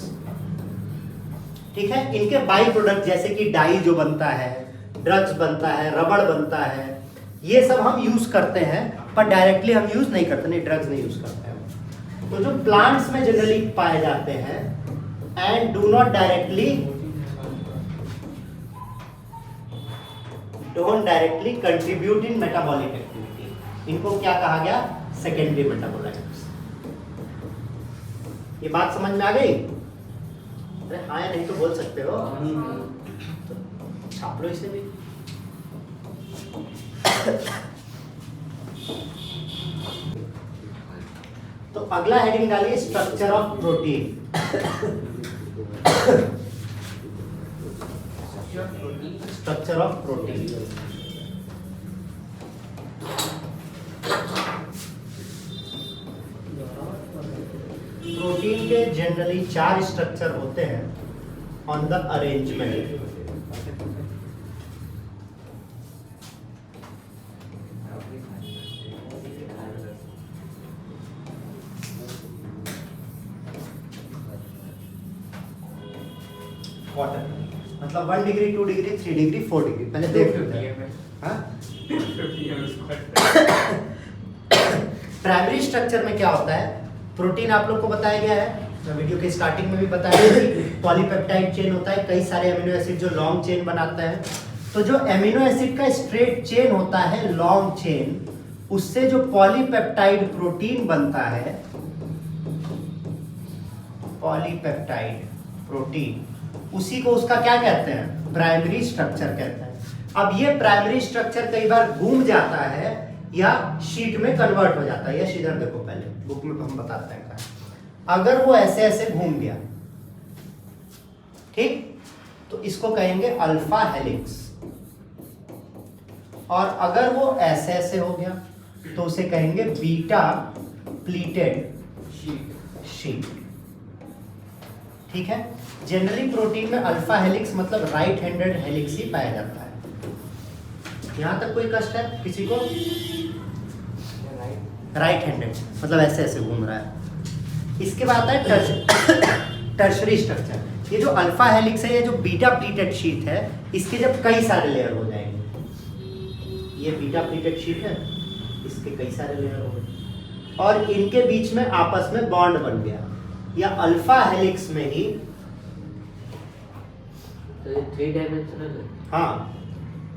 ठीक है। इनके बाई प्रोडक्ट जैसे कि डाई जो बनता है, ड्रग्स बनता है, रबड़ बनता है, ये सब हम यूज करते हैं, पर डायरेक्टली हम यूज नहीं करते, नहीं ड्रग्स नहीं यूज करते हैं। तो जो प्लांट्स में जनरली पाए जाते हैं and do not directly contribute in metabolic activity, इनको क्या कहा गया? Secondary metabolites. ये बात समझ में आ गई? अरे हाँ या नहीं तो बोल सकते हो, तो छाप लो इसे भी। तो अगला हेडिंग डालिए structure of protein. Structure of protein. Protein के जनरली 4 स्ट्रक्चर होते हैं ऑन द अरेंजमेंट। क्वार्टर मतलब 1 डिग्री 2 डिग्री 3 डिग्री 4 डिग्री पहले देख लेते हैं। प्राइमरी स्ट्रक्चर में क्या होता है, प्रोटीन आप लोग को बताया गया है, वीडियो के स्टार्टिंग में भी बताया गया कि पॉलीपेप्टाइड चेन होता है, कई सारे अमीनो एसिड जो लॉन्ग चेन बनाता है। तो जो अमीनो एसिड का स्ट्रेट चेन होता है लॉन्ग चेन, उससे जो पॉलीपेप्टाइड प्रोटीन बनता है, पॉलीपेप्टाइड प्रोटीन, उसी को उसका क्या कहते हैं, प्राइमरी स्ट्रक्चर कहते हैं। अब ये प्राइमरी स्ट्रक्चर कई बार घूम जाता है या शीट में कन्वर्ट हो जाता है। या इधर देखो, पहले बुक में हम बताते हैं अगर वो ऐसे ऐसे घूम गया, ठीक, तो इसको कहेंगे अल्फा हेलिक्स। और अगर वो ऐसे ऐसे हो गया तो उसे कहेंगे बीटा प्लीटेड शीट। ठीक है, जनरली प्रोटीन में अल्फा हेलिक्स मतलब राइट हैंडेड हेलिक्स ही पाया जाता है। यहां तक कोई कष्ट है किसी को? राइट हैंडेड मतलब ऐसे ऐसे घूम रहा है। इसके बाद है टर्शरी स्ट्रक्चर। ये जो अल्फा हेलिक्स है, ये जो बीटा प्लीटेड शीट है, इसके जब कई सारे लेयर हो जाएंगे, ये बीटा प्लीटेड शीट है, इसके कई सारे लेयर हो गए और इनके बीच में आपस में बॉन्ड बन गया, या अल्फा हेलिक्स में ही, तो ये 3 डायमेंशनल है। हाँ,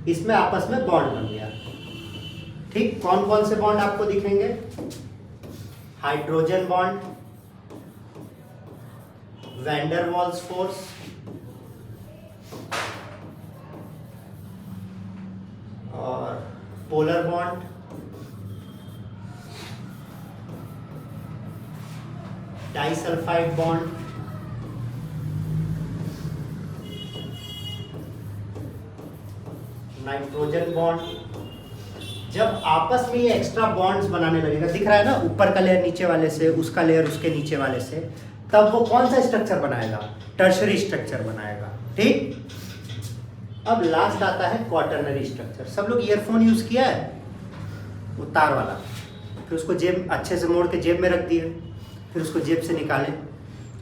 इसमें आपस में बॉन्ड बन गया। ठीक, कौन कौन से बॉन्ड आपको दिखेंगे? Hydrogen bond, van der Waals force, और polar bond, disulphide bond, nitrogen bond. जब आपस में ये एक्स्ट्रा बॉन्ड्स बनाने लगेगा, दिख रहा है ना, ऊपर का लेयर नीचे वाले से, उसका लेयर उसके नीचे वाले से, तब वो कौन सा स्ट्रक्चर बनाएगा? टर्शरी स्ट्रक्चर बनाएगा। ठीक, अब लास्ट आता है क्वाटरनरी स्ट्रक्चर। सब लोग ईयरफोन यूज किया है, वो तार वाला, फिर उसको जेब अच्छे से मोड़ के जेब में रख दिए, फिर उसको जेब से निकाले।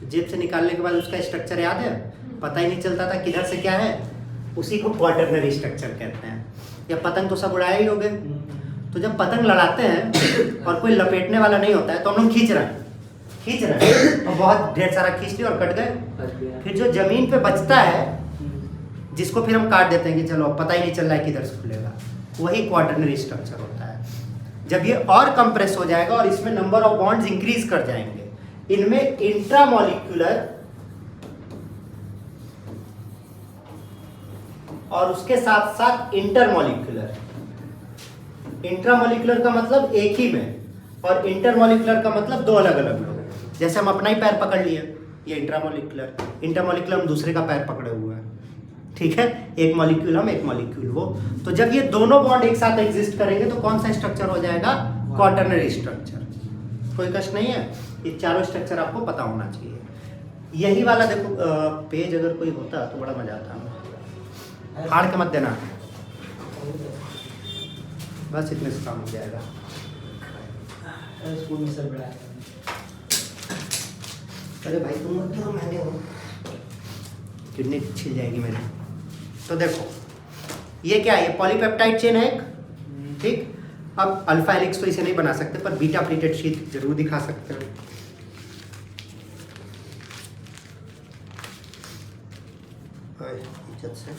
तो जेब से निकालने के बाद उसका स्ट्रक्चर याद है? पता ही नहीं चलता था किधर से क्या है, उसी को क्वाटरनरी स्ट्रक्चर कहते हैं। या पतंग तो सब उड़ाए ही होंगे, तो जब पतंग लड़ाते हैं और कोई लपेटने वाला नहीं होता है, तो हम लोग खींच रहे हैं और बहुत ढेर सारा खींच लिया और कट गए। फिर जो जमीन पे बचता है, जिसको फिर हम काट देते हैं कि चलो पता ही नहीं चल रहा है किधर से खुलेगा, वही क्वाटरनरी स्ट्रक्चर होता है। जब ये और कंप्रेस हो जाएगा और इसमें नंबर ऑफ बॉन्ड्स इंक्रीज कर जाएंगे, इनमें इंट्रामॉलिक्यूलर और उसके साथ साथ इंटरमॉलिक्यूलर। इंट्रामॉलिक्यूलर का मतलब एक ही में, और इंटरमॉलिक्यूलर का मतलब दो अलग अलग लोग। जैसे हम अपना ही पैर पकड़ लिए, ये इंट्रामॉलिक्यूलर, इंटरमॉलिक्यूलर हम दूसरे का पैर पकड़े हुए हैं। ठीक है, एक मॉलिक्यूल हम, एक मॉलिक्यूल वो। तो जब ये दोनों बॉन्ड एक साथ एग्जिस्ट करेंगे तो कौन सा स्ट्रक्चर हो जाएगा? Quaternary structure. कोई कष्ट नहीं है, ये चारों स्ट्रक्चर आपको पता होना चाहिए। यही वाला देखो, पेज अगर कोई होता तो बड़ा मजा आता। फाड़ के मत देना, बस इतने से काम हो जाएगा। स्कूल में सब बड़ा। अरे भाई तुम मत दो, महंगे हो, किडनी छिल जाएगी मेरी। तो देखो ये क्या है, ये पॉलीपेप्टाइड चेन है एक। ठीक, अब अल्फा हेलिक्स तो इसे नहीं बना सकते, पर बीटा प्लीटेड शीट जरूर दिखा सकते हैं। इज्जत से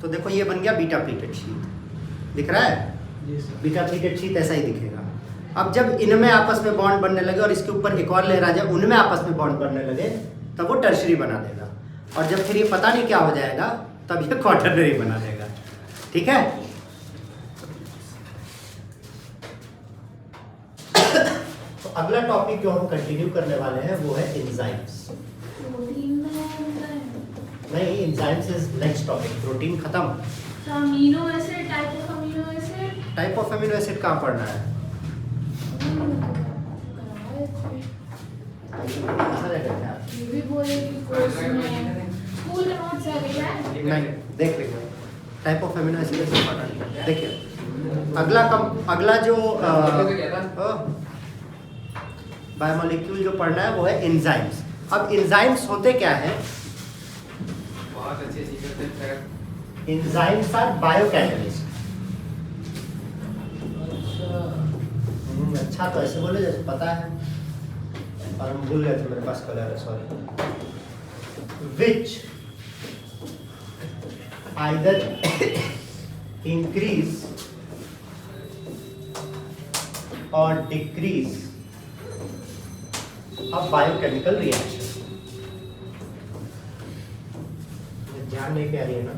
तो देखो ये बन गया बीटा प्लीटेड शीट, दिख रहा है? बीटा प्लीटेड शीट ऐसा ही दिखेगा। अब जब इनमें आपस में बॉन्ड बनने लगे और इसके ऊपर एक और लेयर आ जाए, उनमें आपस में बॉन्ड बनने लगे, तब वो टर्शरी बना देगा। और जब फिर ये पता नहीं क्या हो जाएगा, तब ये क्वाटरनरी बना देगा। ठीक है, अगला टॉपिक जो हम कंटिन्यू करने वाले हैं वो है एंजाइम्स। प्रोटीन में एंजाइम, नहीं, enzymes is next topic. Protein खत्म। Amino acid, type of amino acid, type of amino acid कहाँ पढ़ना है? ऐसा रहेगा क्या? ये भी बोले कि कोर्स में स्कूल के नोट्स है क्या? नहीं, देख लेंगे। टाइप ऑफ अमीनो एसिड से पढ़ना नहीं। देखिए अगला जो बायोमोलिक्यूल जो पढ़ना है वो है एंजाइम्स। अब एंजाइम्स होते क्या है? बहुत अच्छे चीजें। Enzymes are biocatalyst. अच्छा तो ऐसे बोले जैसे पता है, और हम भूल गए थे, मेरे पास कलर है, सॉरी। विच आइदर इंक्रीज और डिक्रीज of biochemical reaction। ध्यान नहीं प्यारी है ना?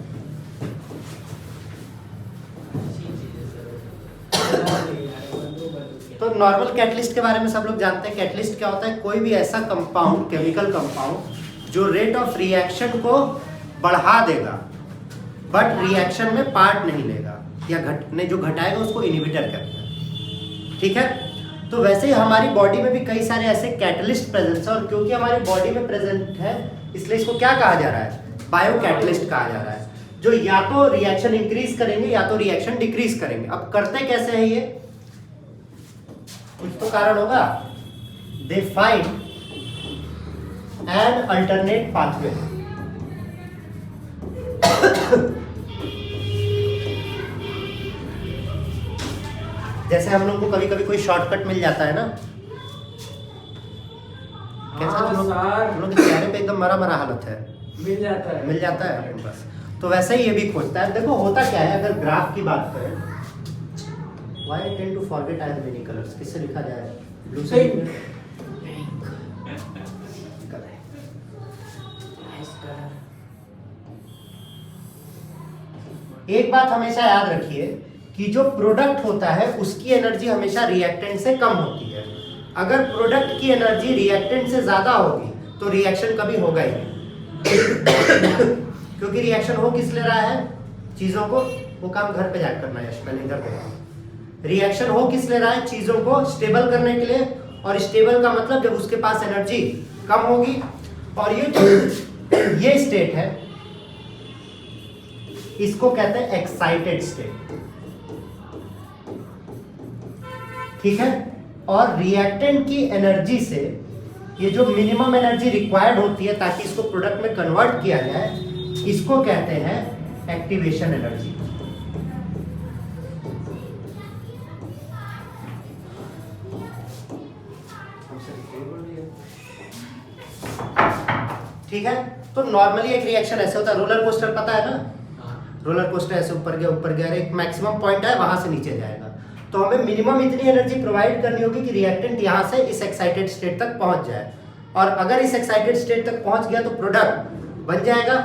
तो नॉर्मल कैटलिस्ट के बारे में सब लोग जानते हैं। कैटलिस्ट क्या होता है? कोई भी ऐसा कंपाउंड, केमिकल कंपाउंड जो रेट ऑफ रिएक्शन को बढ़ा देगा बट रिएक्शन में पार्ट नहीं लेगा, या जो घटाएगा उसको इनहिबिटर कहते हैं। ठीक है, तो वैसे ही हमारी बॉडी में भी कई सारे ऐसे कैटलिस्ट प्रेजेंट है, और क्योंकि हमारी बॉडी में प्रेजेंट है इसलिए इसको क्या कहा जा रहा है? बायोकैटलिस्ट कहा जा रहा है, जो या तो रिएक्शन इंक्रीज करेंगे या तो रिएक्शन डिक्रीज करेंगे। अब करते कैसे हैं ये? कुछ तो कारण होगा। They find an alternate pathway. जैसे हम लोग को कभी कभी कोई शॉर्टकट मिल जाता है ना, कैसा तुम लोग के चेहरे पे एकदम मरा मरा हालत है। मिल जाता है बस। तो वैसे ही ये भी खोजता है। देखो होता क्या है, अगर ग्राफ की बात करें, why I tend to forget I have many colors, किससे लिखा जाए? ब्लू से। एक बात हमेशा याद रखिए कि जो प्रोडक्ट होता है उसकी एनर्जी हमेशा रिएक्टेंट से कम होती है। अगर प्रोडक्ट की एनर्जी रिएक्टेंट से ज्यादा होगी तो रिएक्शन कभी होगा ही नहीं। क्योंकि रिएक्शन हो किस ले रहा है? चीजों को, वो काम घर पे जाकर करना है, पहले इधर देखो। रिएक्शन हो किस ले रहा है? चीजों को स्टेबल करने के लिए, और स्टेबल का मतलब जब उसके पास एनर्जी कम होगी। और ये स्टेट है, इसको कहते हैं एक्साइटेड स्टेट। ठीक है, और रिएक्टेंट की एनर्जी से ये जो मिनिमम एनर्जी रिक्वायर्ड होती है ताकि इसको प्रोडक्ट में कन्वर्ट किया जाए, इसको कहते हैं एक्टिवेशन एनर्जी। ठीक है, तो नॉर्मली एक रिएक्शन ऐसे होता है। रोलर कोस्टर पता है ना? रोलर कोस्टर ऐसे ऊपर गया, एक मैक्सिमम पॉइंट है, वहां से नीचे जाएगा। तो हमें मिनिमम इतनी एनर्जी प्रोवाइड करनी होगी कि रिएक्टेंट यहाँ से इस एक्साइटेड स्टेट तक पहुंच जाए, और अगर इस एक्साइटेड स्टेट तक पहुंच गया तो प्रोडक्ट बन जाएगा।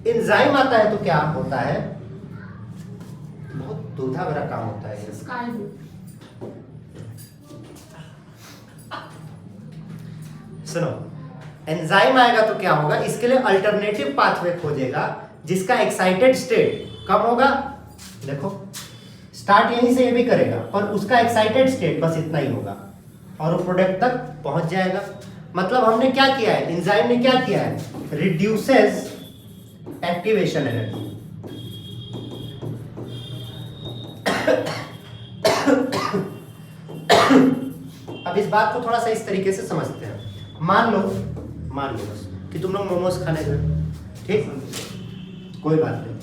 एंजाइम आता है तो क्या होता है? बहुत दूधा भरा काम होता है ये। सुनो, एंजाइम आएगा तो क्या होगा? इसके लिए अल्टरनेटिव पाथवे खोजेगा जिसका एक्साइटेड स्टेट कम होगा। देखो स्टार्ट यहीं से ये भी करेगा, पर उसका एक्साइटेड स्टेट बस इतना ही होगा और वो प्रोडक्ट तक पहुंच जाएगा। मतलब हमने क्या किया है? एंजाइम ने क्या किया है? Reduces activation energy. अब इस बात को थोड़ा सा इस तरीके से समझते हैं। मान लो बस कि तुम लोग मोमोज खाने गए, ठीक, कोई बात नहीं,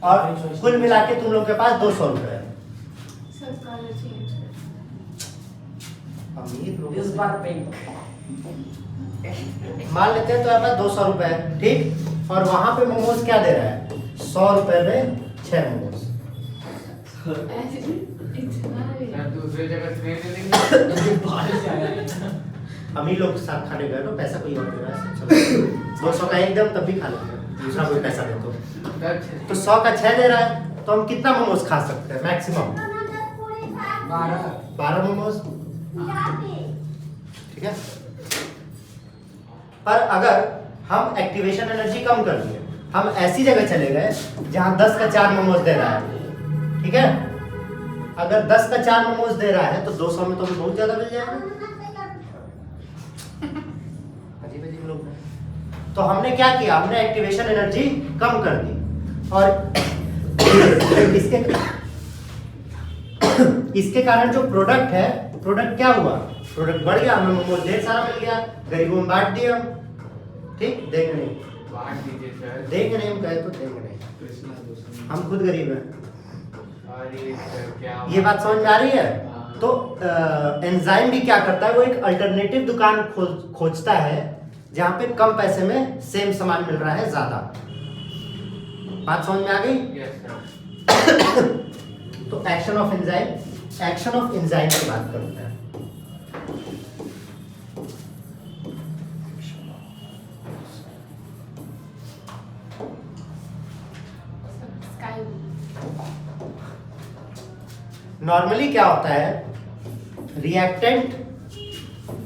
और कुल मिला के तुम लोग के पास 200 रुपए है। अमीर लोग इस बार पिंक मान लेते हैं तो यहाँ पास 200 रुपए है, ठीक, और वहां पे मोमोज क्या दे रहा है? 100 रुपए में 6 मोमोज। दूसरे जगह खरीद लेंगे। बाहर से आया है। अमीर लोग के साथ खाने गए तो पैसा कोई और दे रहा है, चलो 200 का एकदम तब भी खा लेंगे, दूसरा कोई पैसा दे तो 100 का 6 दे रहा है, तो हम कितना मोमोज खा सकते हैं? मैक्सिमम 12 मोमोज। ठीक है। पर अगर हम एक्टिवेशन एनर्जी कम कर दिए, हम ऐसी जगह चले गए जहां 10 का 4 मोमोज दे रहा है, ठीक है, अगर 10 का 4 मोमोज दे रहा है तो 200 में तो हमें बहुत ज्यादा मिल जाएगा। अजीब अजीब लोग हैं। तो हमने क्या किया, हमने एक्टिवेशन एनर्जी कम कर दी और इसके कारण जो प्रोडक्ट है, प्रोडक्ट क्या हुआ, प्रोडक्ट बढ़ गया, हमें मोमोज ढेर सारा मिल गया, गरीबों में बांट दिए हम। ठीक, देंगे नहीं, बांट दीजिए सर। देंगे नहीं, हम कहे तो देंगे नहीं, कृष्णा दोस्त। हम खुद गरीब हैं। अरे सर क्या ये बात समझ में आ रही है। तो एंजाइम भी क्या करता है, वो एक अल्टरनेटिव दुकान खोजता है जहां पे कम पैसे में सेम सामान मिल रहा है ज्यादा। बात समझ में आ गई। Yes sir. तो action of enzyme, action of enzyme की बात करते हैं। नॉर्मली क्या होता है, रिएक्टेंट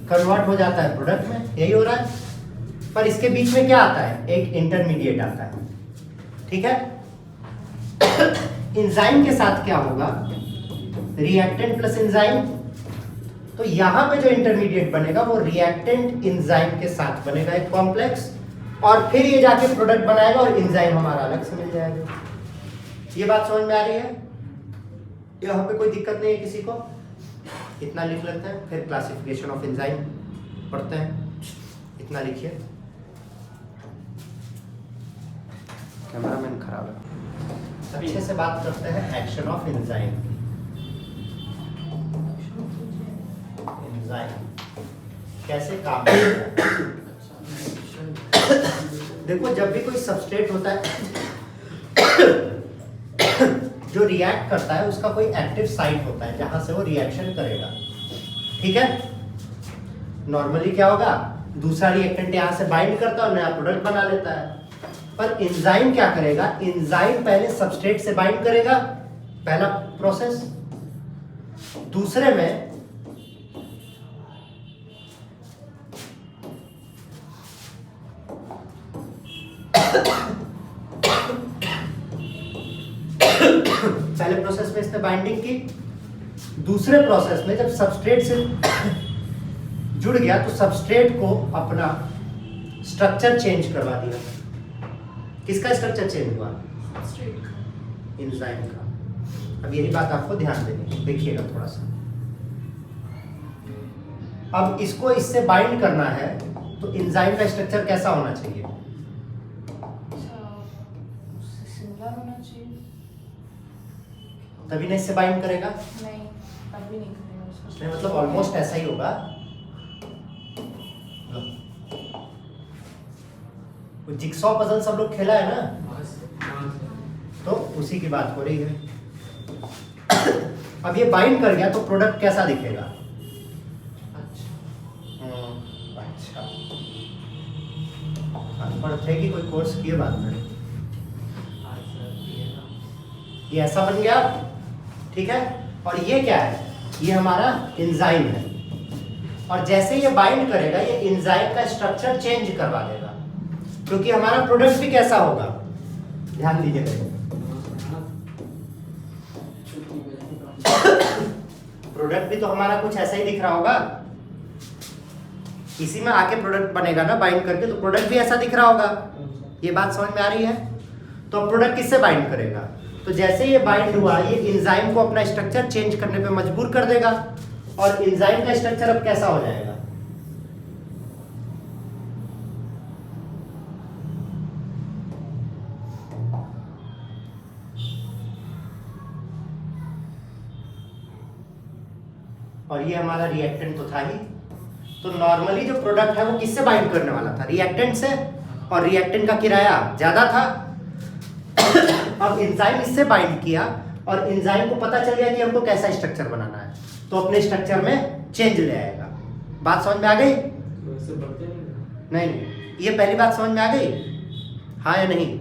कन्वर्ट हो जाता है प्रोडक्ट में, यही हो रहा है, पर इसके बीच में क्या आता है, एक इंटरमीडिएट आता है, ठीक है। एंजाइम के साथ क्या होगा, रिएक्टेंट प्लस एंजाइम, तो यहां पे जो इंटरमीडिएट बनेगा वो रिएक्टेंट एंजाइम के साथ बनेगा एक कॉम्प्लेक्स, और फिर ये जाके प्रोडक्ट बनाएगा और एंजाइम हमारा अलग से मिल जाएगा। ये बात समझ में आ रही है। यहाँ पे कोई दिक्कत नहीं है किसी को, इतना लिख लेते हैं, फिर क्लासिफिकेशन ऑफ एंजाइम पढ़ते हैं, इतना लिखिए। कैमरामैन खराब है। अच्छे से बात करते हैं एक्शन ऑफ एंजाइम। एंजाइम कैसे काम करता है। देखो, जब भी कोई सबस्ट्रेट होता है जो रिएक्ट करता है, उसका कोई एक्टिव साइट होता है जहां से वो रिएक्शन करेगा, ठीक है। नॉर्मली क्या होगा, दूसरा रिएक्टेंट यहां से बाइंड करता है और नया प्रोडक्ट बना लेता है। पर एंजाइम क्या करेगा, एंजाइम पहले सबस्ट्रेट से बाइंड करेगा, पहला प्रोसेस। दूसरे में पहले प्रोसेस में इसने बाइंडिंग की, दूसरे प्रोसेस में जब सबस्ट्रेट से जुड़ गया तो सबस्ट्रेट को अपना स्ट्रक्चर चेंज करवा दिया। किसका स्ट्रक्चर चेंज हुआ, एंजाइम का। अब यही बात आपको ध्यान देनी है, देखिएगा थोड़ा सा। अब इसको इससे बाइंड करना है तो एंजाइम का स्ट्रक्चर कैसा होना चाहिए, तभी नहीं इससे बाइंड करेगा। नहीं, कभी नहीं करेगा। नहीं, मतलब ऑलमोस्ट ऐसा ही होगा। वो जिक्सॉ पजल सब लोग खेला है ना, तो उसी की बात हो रही है। अब ये बाइंड कर गया तो प्रोडक्ट कैसा दिखेगा, अच्छा, अनपढ़ थे कि कोई कोर्स किए बाद में, ये ऐसा बन गया, ठीक है। और ये क्या है, ये हमारा एंजाइम है, और जैसे ये बाइंड करेगा ये एंजाइम का स्ट्रक्चर चेंज करवा देगा, क्योंकि हमारा प्रोडक्ट भी कैसा होगा, ध्यान दीजिए। प्रोडक्ट भी तो हमारा कुछ ऐसा ही दिख रहा होगा, इसी में आके प्रोडक्ट बनेगा ना बाइंड करके, तो प्रोडक्ट भी ऐसा दिख रहा होगा। ये बात समझ में आ रही है। तो प्रोडक्ट किससे बाइंड करेगा, तो जैसे ये बाइंड हुआ ये एंजाइम को अपना स्ट्रक्चर चेंज करने पे मजबूर कर देगा, और एंजाइम का स्ट्रक्चर अब कैसा हो जाएगा, और ये हमारा रिएक्टेंट तो था ही। तो नॉर्मली जो प्रोडक्ट है वो किससे बाइंड करने वाला था, रिएक्टेंट से, और रिएक्टेंट का किराया ज्यादा था। अब एंजाइम इससे बाइंड किया और एंजाइम को पता चल गया कि हमको कैसा स्ट्रक्चर बनाना है, तो अपने स्ट्रक्चर में चेंज ले आएगा। बात समझ में आ गई? नहीं, ये पहली बात समझ में आ गई, हाँ या नहीं?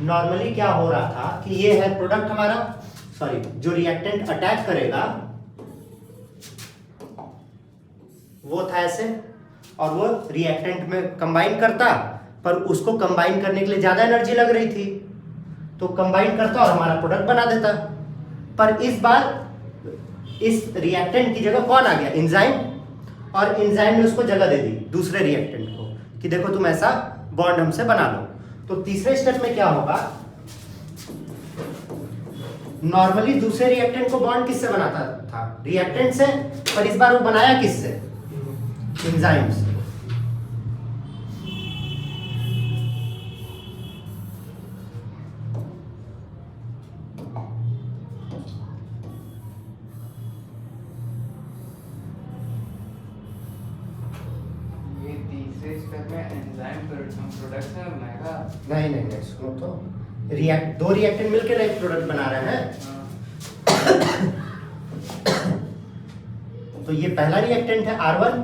नॉर्मली क्या हो रहा था कि ये है प्रोडक्ट हमारा, सॉरी, जो रिएक्टेंट अटैक करेगा वो था ऐसे, और वो रिएक्टेंट में कंबाइन करता, पर उसको कंबाइन करने के लिए ज़्यादा एनर्जी लग रही थी, तो कंबाइन करता और हमारा प्रोडक्ट बना देता। पर इस बार इस रिएक्टेंट की जगह कौन आ गया? एंजाइम, और एंजाइम ने उसको जगह दे दी दूसरे रिएक्टेंट को कि देखो तुम ऐसा बॉन्ड हमसे बना लो। तो तीसरे स्टेप में क्या होगा? नॉर्मली दूसरे रिएक्टेंट को बॉन्ड किससे बनाता था? रिएक्टेंट से, पर इस बार वो बनाया किससे? एंजाइम से। ये तीसरे स्टेप में एंजाइम प्रोडक्ट से बनाएगा। नहीं नहीं नहीं, सुनो तो, दो रिएक्टेंट मिलकर एक प्रोडक्ट बना रहे हैं। तो ये पहला रिएक्टेंट है R1,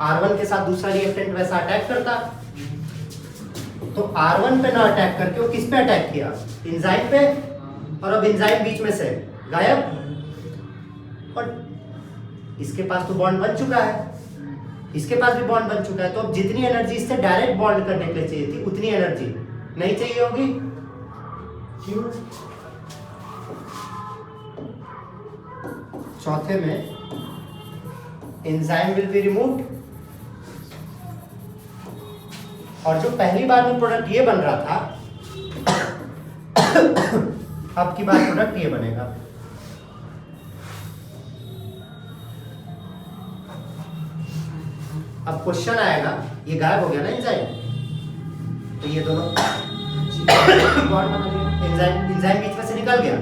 R1 के साथ दूसरा रिएक्टेंट वैसा अटैक करता, तो R1 पे ना अटैक करके वो किस पे अटैक किया? एंजाइम पे, और अब एंजाइम बीच में से गायब, और इसके पास तो बॉन्ड बन चुका है, इसके पास भी बॉन्ड बन चुका है, तो अब जितनी एनर्जी इससे डायरेक्ट बॉन्ड करने के लिए चाहिए थी उतनी एनर्जी नहीं चाहिए होगी। क्यों? चौथे में एंजाइम विल बी रिमूव्ड, और जो पहली बार में प्रोडक्ट ये बन रहा था अब की बार प्रोडक्ट ये बनेगा। अब क्वेश्चन आएगा, ये गायब हो गया ना एंजाइम, तो ये दोनों बॉन्ड बना लिया, एंजाइम बीच में से निकल गया।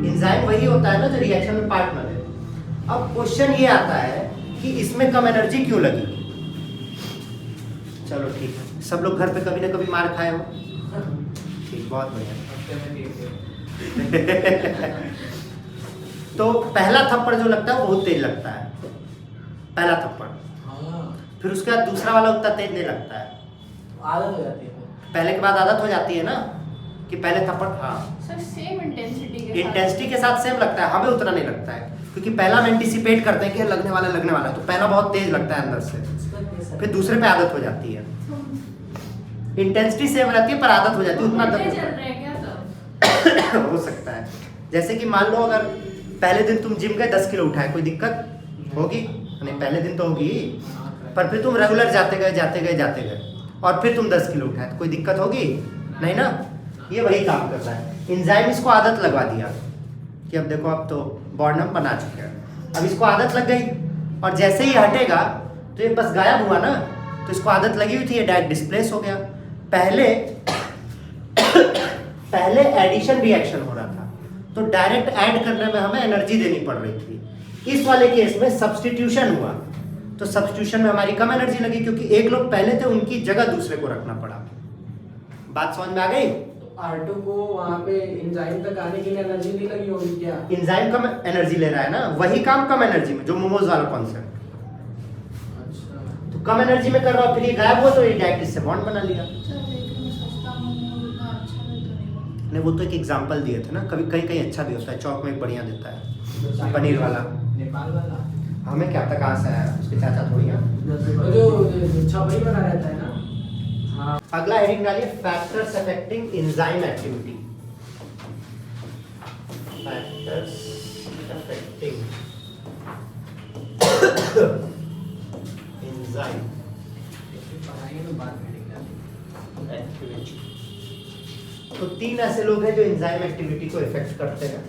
एंजाइम वही होता है ना जो रिएक्शन में पार्टनर है। अब क्वेश्चन ये आता है कि इसमें कम एनर्जी क्यों लगी? चलो ठीक है, सब लोग घर पे कभी ना कभी मार खाए हो, ठीक, बहुत बढ़िया। तो पहला थप्पड़ जो लगता है वो बहुत तेज लगता है, पहला थप्पड़, फिर उसके बाद दूसरा वाला उतना तेज नहीं लगता है, आदत हो जाती है। पहले के बाद आदत हो जाती है ना कि पहले थप्पड़, हाँ सर सेम इंटेंसिटी के साथ सेम लगता है, हमें उतना नहीं लगता है, क्योंकि पहला हम एंटिसिपेट करते हैं कि लगने वाला, तो पहला बहुत तेज लगता है अंदर से, फिर दूसरे पे आदत हो जाती है। इंटेंसिटी सेम रहती है पर आदत हो जाती है, उतना दर्द चल रहे हैं क्या तब? हो सकता है। जैसे कि मान लो अगर पहले दिन तुम जिम गए 10 किलो उठाए, कोई दिक्कत होगी? नहीं, पहले दिन तो होगी, पर फिर तुम रेगुलर जाते गए और फिर तुम 10 किलो उठाए, तो कोई दिक्कत होगी? नहीं ना। ये वही काम कर रहा है, एंजाइम इसको आदत लगवा दिया कि अब देखो अब तो बॉन्ड हम बना चुके हैं, अब इसको आदत लग गई, और जैसे ही हटेगा तो ये बस गायब हुआ ना, तो इसको आदत लगी हुई थी, ये डायरेक्ट डिस्प्लेस हो गया। पहले एडिशन रिएक्शन हो रहा था, तो डायरेक्ट ऐड करने में हमें एनर्जी देनी पड़ रही थी। इस वाले केस में सब्स्टिट्यूशन हुआ, तो सब्स्टिट्यूशन में हमारी कम एनर्जी लगी, क्योंकि एक लोग पहले थे उनकी जगह दूसरे को रखना पड़ा। बात समझ में आ गई? R2 को वहाँ पे एंजाइम तक आने के लिए एनर्जी नहीं लगी होगी क्या? एंजाइम कम एनर्जी ले रहा है ना, वही काम कम एनर्जी में, जो मोमोज वाला कॉन्सेप्ट। अच्छा, तो कम एनर्जी में कर रहा हूँ, फिर ये गायब हुआ तो ये डायरेक्ट इससे बॉन्ड बना लिया। नहीं, वो तो एक एग्जांपल दिए थे ना, कभी कहीं कहीं अच्छा भी होता है, चौक में एक बढ़िया देता है पनीर वाला। नेपाल वाला हमें क्या पता कहाँ से आया, उसके चाचा थोड़ी हैं। वो जो छपरी बना रहता है ना। हाँ, अगला हेडिंग डालिए, factors affecting enzyme activity. Factors affecting enzyme पढ़ाएंगे तो बाद में निकलेगा। एक्टिविटी। तो 3 ऐसे लोग हैं जो एंजाइम एक्टिविटी को इफेक्ट करते हैं।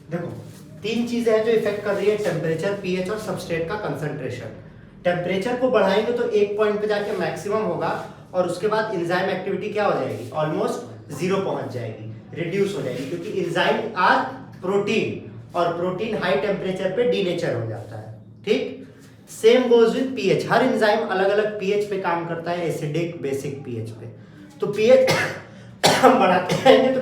देखो 3 चीजें हैं जो इफेक्ट कर रही है, टेम्परेचर, पीएच और सबस्ट्रेट का कंसंट्रेशन। टेम्परेचर को बढ़ाएंगे तो एक पॉइंट पे जाके मैक्सिमम होगा और उसके बाद एंजाइम एक्टिविटी क्या हो जाएगी, ऑलमोस्ट 0 पहुंच जाएगी, रिड्यूस हो जाएगी, क्योंकि एंजाइम आर प्रोटीन और प्रोटीन हाई टेम्परेचर पे डीनेचर हो जाता है। ठीक, same goes with pH. Her enzyme अलग अलग पीएच पे काम करता है, एसिडिक, बेसिक पीएच पे। तो पीएच हम बढ़ाते रहेंगे तो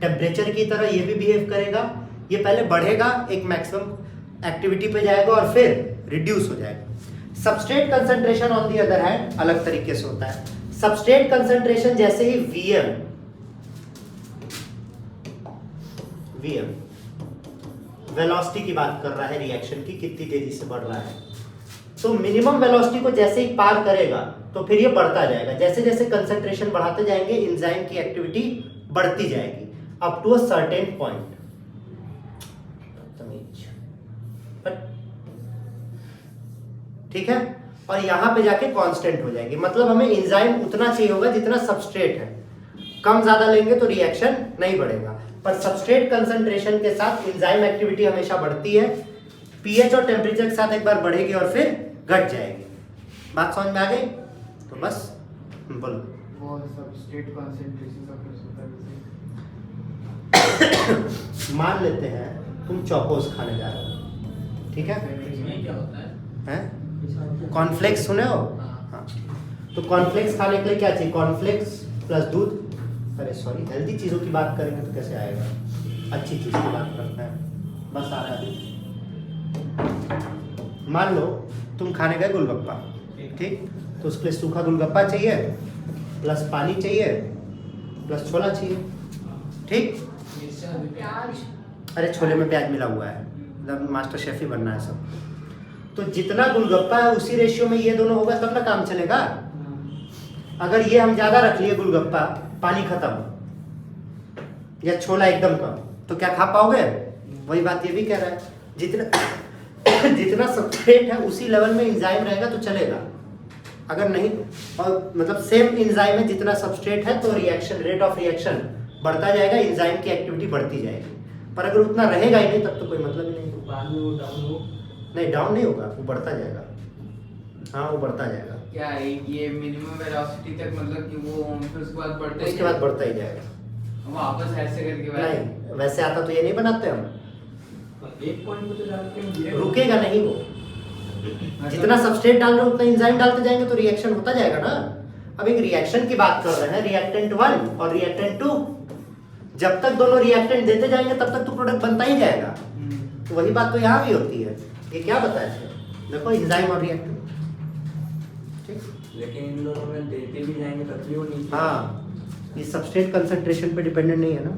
टेम्परेचर की तरह ये भी बिहेव करेगा। ये पहले बढ़ेगा, एक मैक्सिमम एक्टिविटी पे जाएगा और फिर रिड्यूस हो जाएगा। Substrate concentration on the other hand अलग तरीके से होता है। सबस्ट्रेट कंसंट्रेशन जैसे ही वीएम वेलोसिटी की बात कर रहा है, रिएक्शन की कितनी तेजी से बढ़ रहा है, तो मिनिमम वेलोसिटी को जैसे ही पार करेगा तो फिर ये बढ़ता जाएगा। जैसे जैसे कंसंट्रेशन बढ़ाते जाएंगे एंजाइम की एक्टिविटी बढ़ती जाएगी up to a certain point. ठीक है, और यहां पे जाके कांस्टेंट हो जाएगी। मतलब हमें एंजाइम उतना चाहिए होगा जितना सबस्ट्रेट है। कम ज्यादा लेंगे तो रिएक्शन नहीं बढ़ेगा, पर सबस्ट्रेट कंसंट्रेशन के साथ एंजाइम एक्टिविटी हमेशा बढ़ती है। पीएच और टेम्परेचर के साथ एक बार बढ़ेगी और फिर घट जाएगी। बात समझ में आ गई? तो बस बोलो। वो सबस्ट्रेट कंसंट्रेशन का प्रश्न था। मान लेते हैं तुम चौकोस खाने जा रहे हो, ठीक है? इसमें क्या होता है? हैं? कॉर्नफ्लेक्स सुने हो? हाँ। तो कॉर्नफ्लेक्स खाने के लिए क्या चाहिए? कॉर्नफ्लेक्स प्लस दूध। अरे सॉरी, हेल्दी चीज़ों की बात करेंगे तो कैसे आएगा? अच्छी चीज़ की बात करते हैं, बस आ रहा है। मान लो तुम खाने गए गोलगप्पा, ठीक? तो उसके लिए सूखा गोलगप्पा चाहिए, प्लस पानी चाहिए, प्लस छोला चाहिए, ठीक? प्याज। अरे छोले में प्याज मिला हुआ है, मतलब मास्टर शेफ ही बनना है सब। तो जितना गोलगप्पा है उसी रेशियो में ये दोनों होगा तब ना काम चलेगा। अगर ये हम ज्यादा रख लिए गोलगप्पा, पानी खत्म या छोला एकदम कम, तो क्या खा पाओगे? वही बात ये भी कह रहा है, जितना सबस्ट्रेट है उसी लेवल में एंजाइम रहेगा तो चलेगा। अगर नहीं, और मतलब सेम एंजाइम है, जितना सबस्ट्रेट है तो रिएक्शन, रेट ऑफ रिएक्शन बढ़ता जाएगा, एंजाइम की एक्टिविटी बढ़ती जाएगी। पर अगर उतना रहेगा ही नहीं तब तो कोई मतलब ही नहीं। बाद में वो डाउन हो, नहीं डाउन नहीं होगा, वो बढ़ता जाएगा। हाँ वो बढ़ता जाएगा। क्या ये मिनिमम वेलोसिटी तक, मतलब कि वो फिर उसके बाद बढ़ता उसके बाद बढ़ता ही जाएगा। वापस ऐसे करके बाद नहीं वैसे आता तो ये नहीं बनाते हम, एक पॉइंट पे तो जाके हम direct- रुकेगा नहीं वो। जितना सबस्ट्रेट डाल रहे हो उतना एंजाइम डालते जाएंगे तो रिएक्शन होता जाएगा ना। अब एक रिएक्शन की बात कर रहे हैं, रिएक्टेंट 1 और रिएक्टेंट 2। जब तक दोनों रिएक्टेंट देते जाएंगे तब तक तो प्रोडक्ट बनता ही जाएगा। तो वही बात तो यहाँ भी होती है। ये क्या बताया थे? देखो एंजाइम और रिएक्टेंट, ठीक? लेकिन इन दोनों में देते भी जाएंगे तब भी वो नीचे। हाँ, ये सबस्ट्रेट कंसंट्रेशन पे डिपेंडेंट नहीं है ना।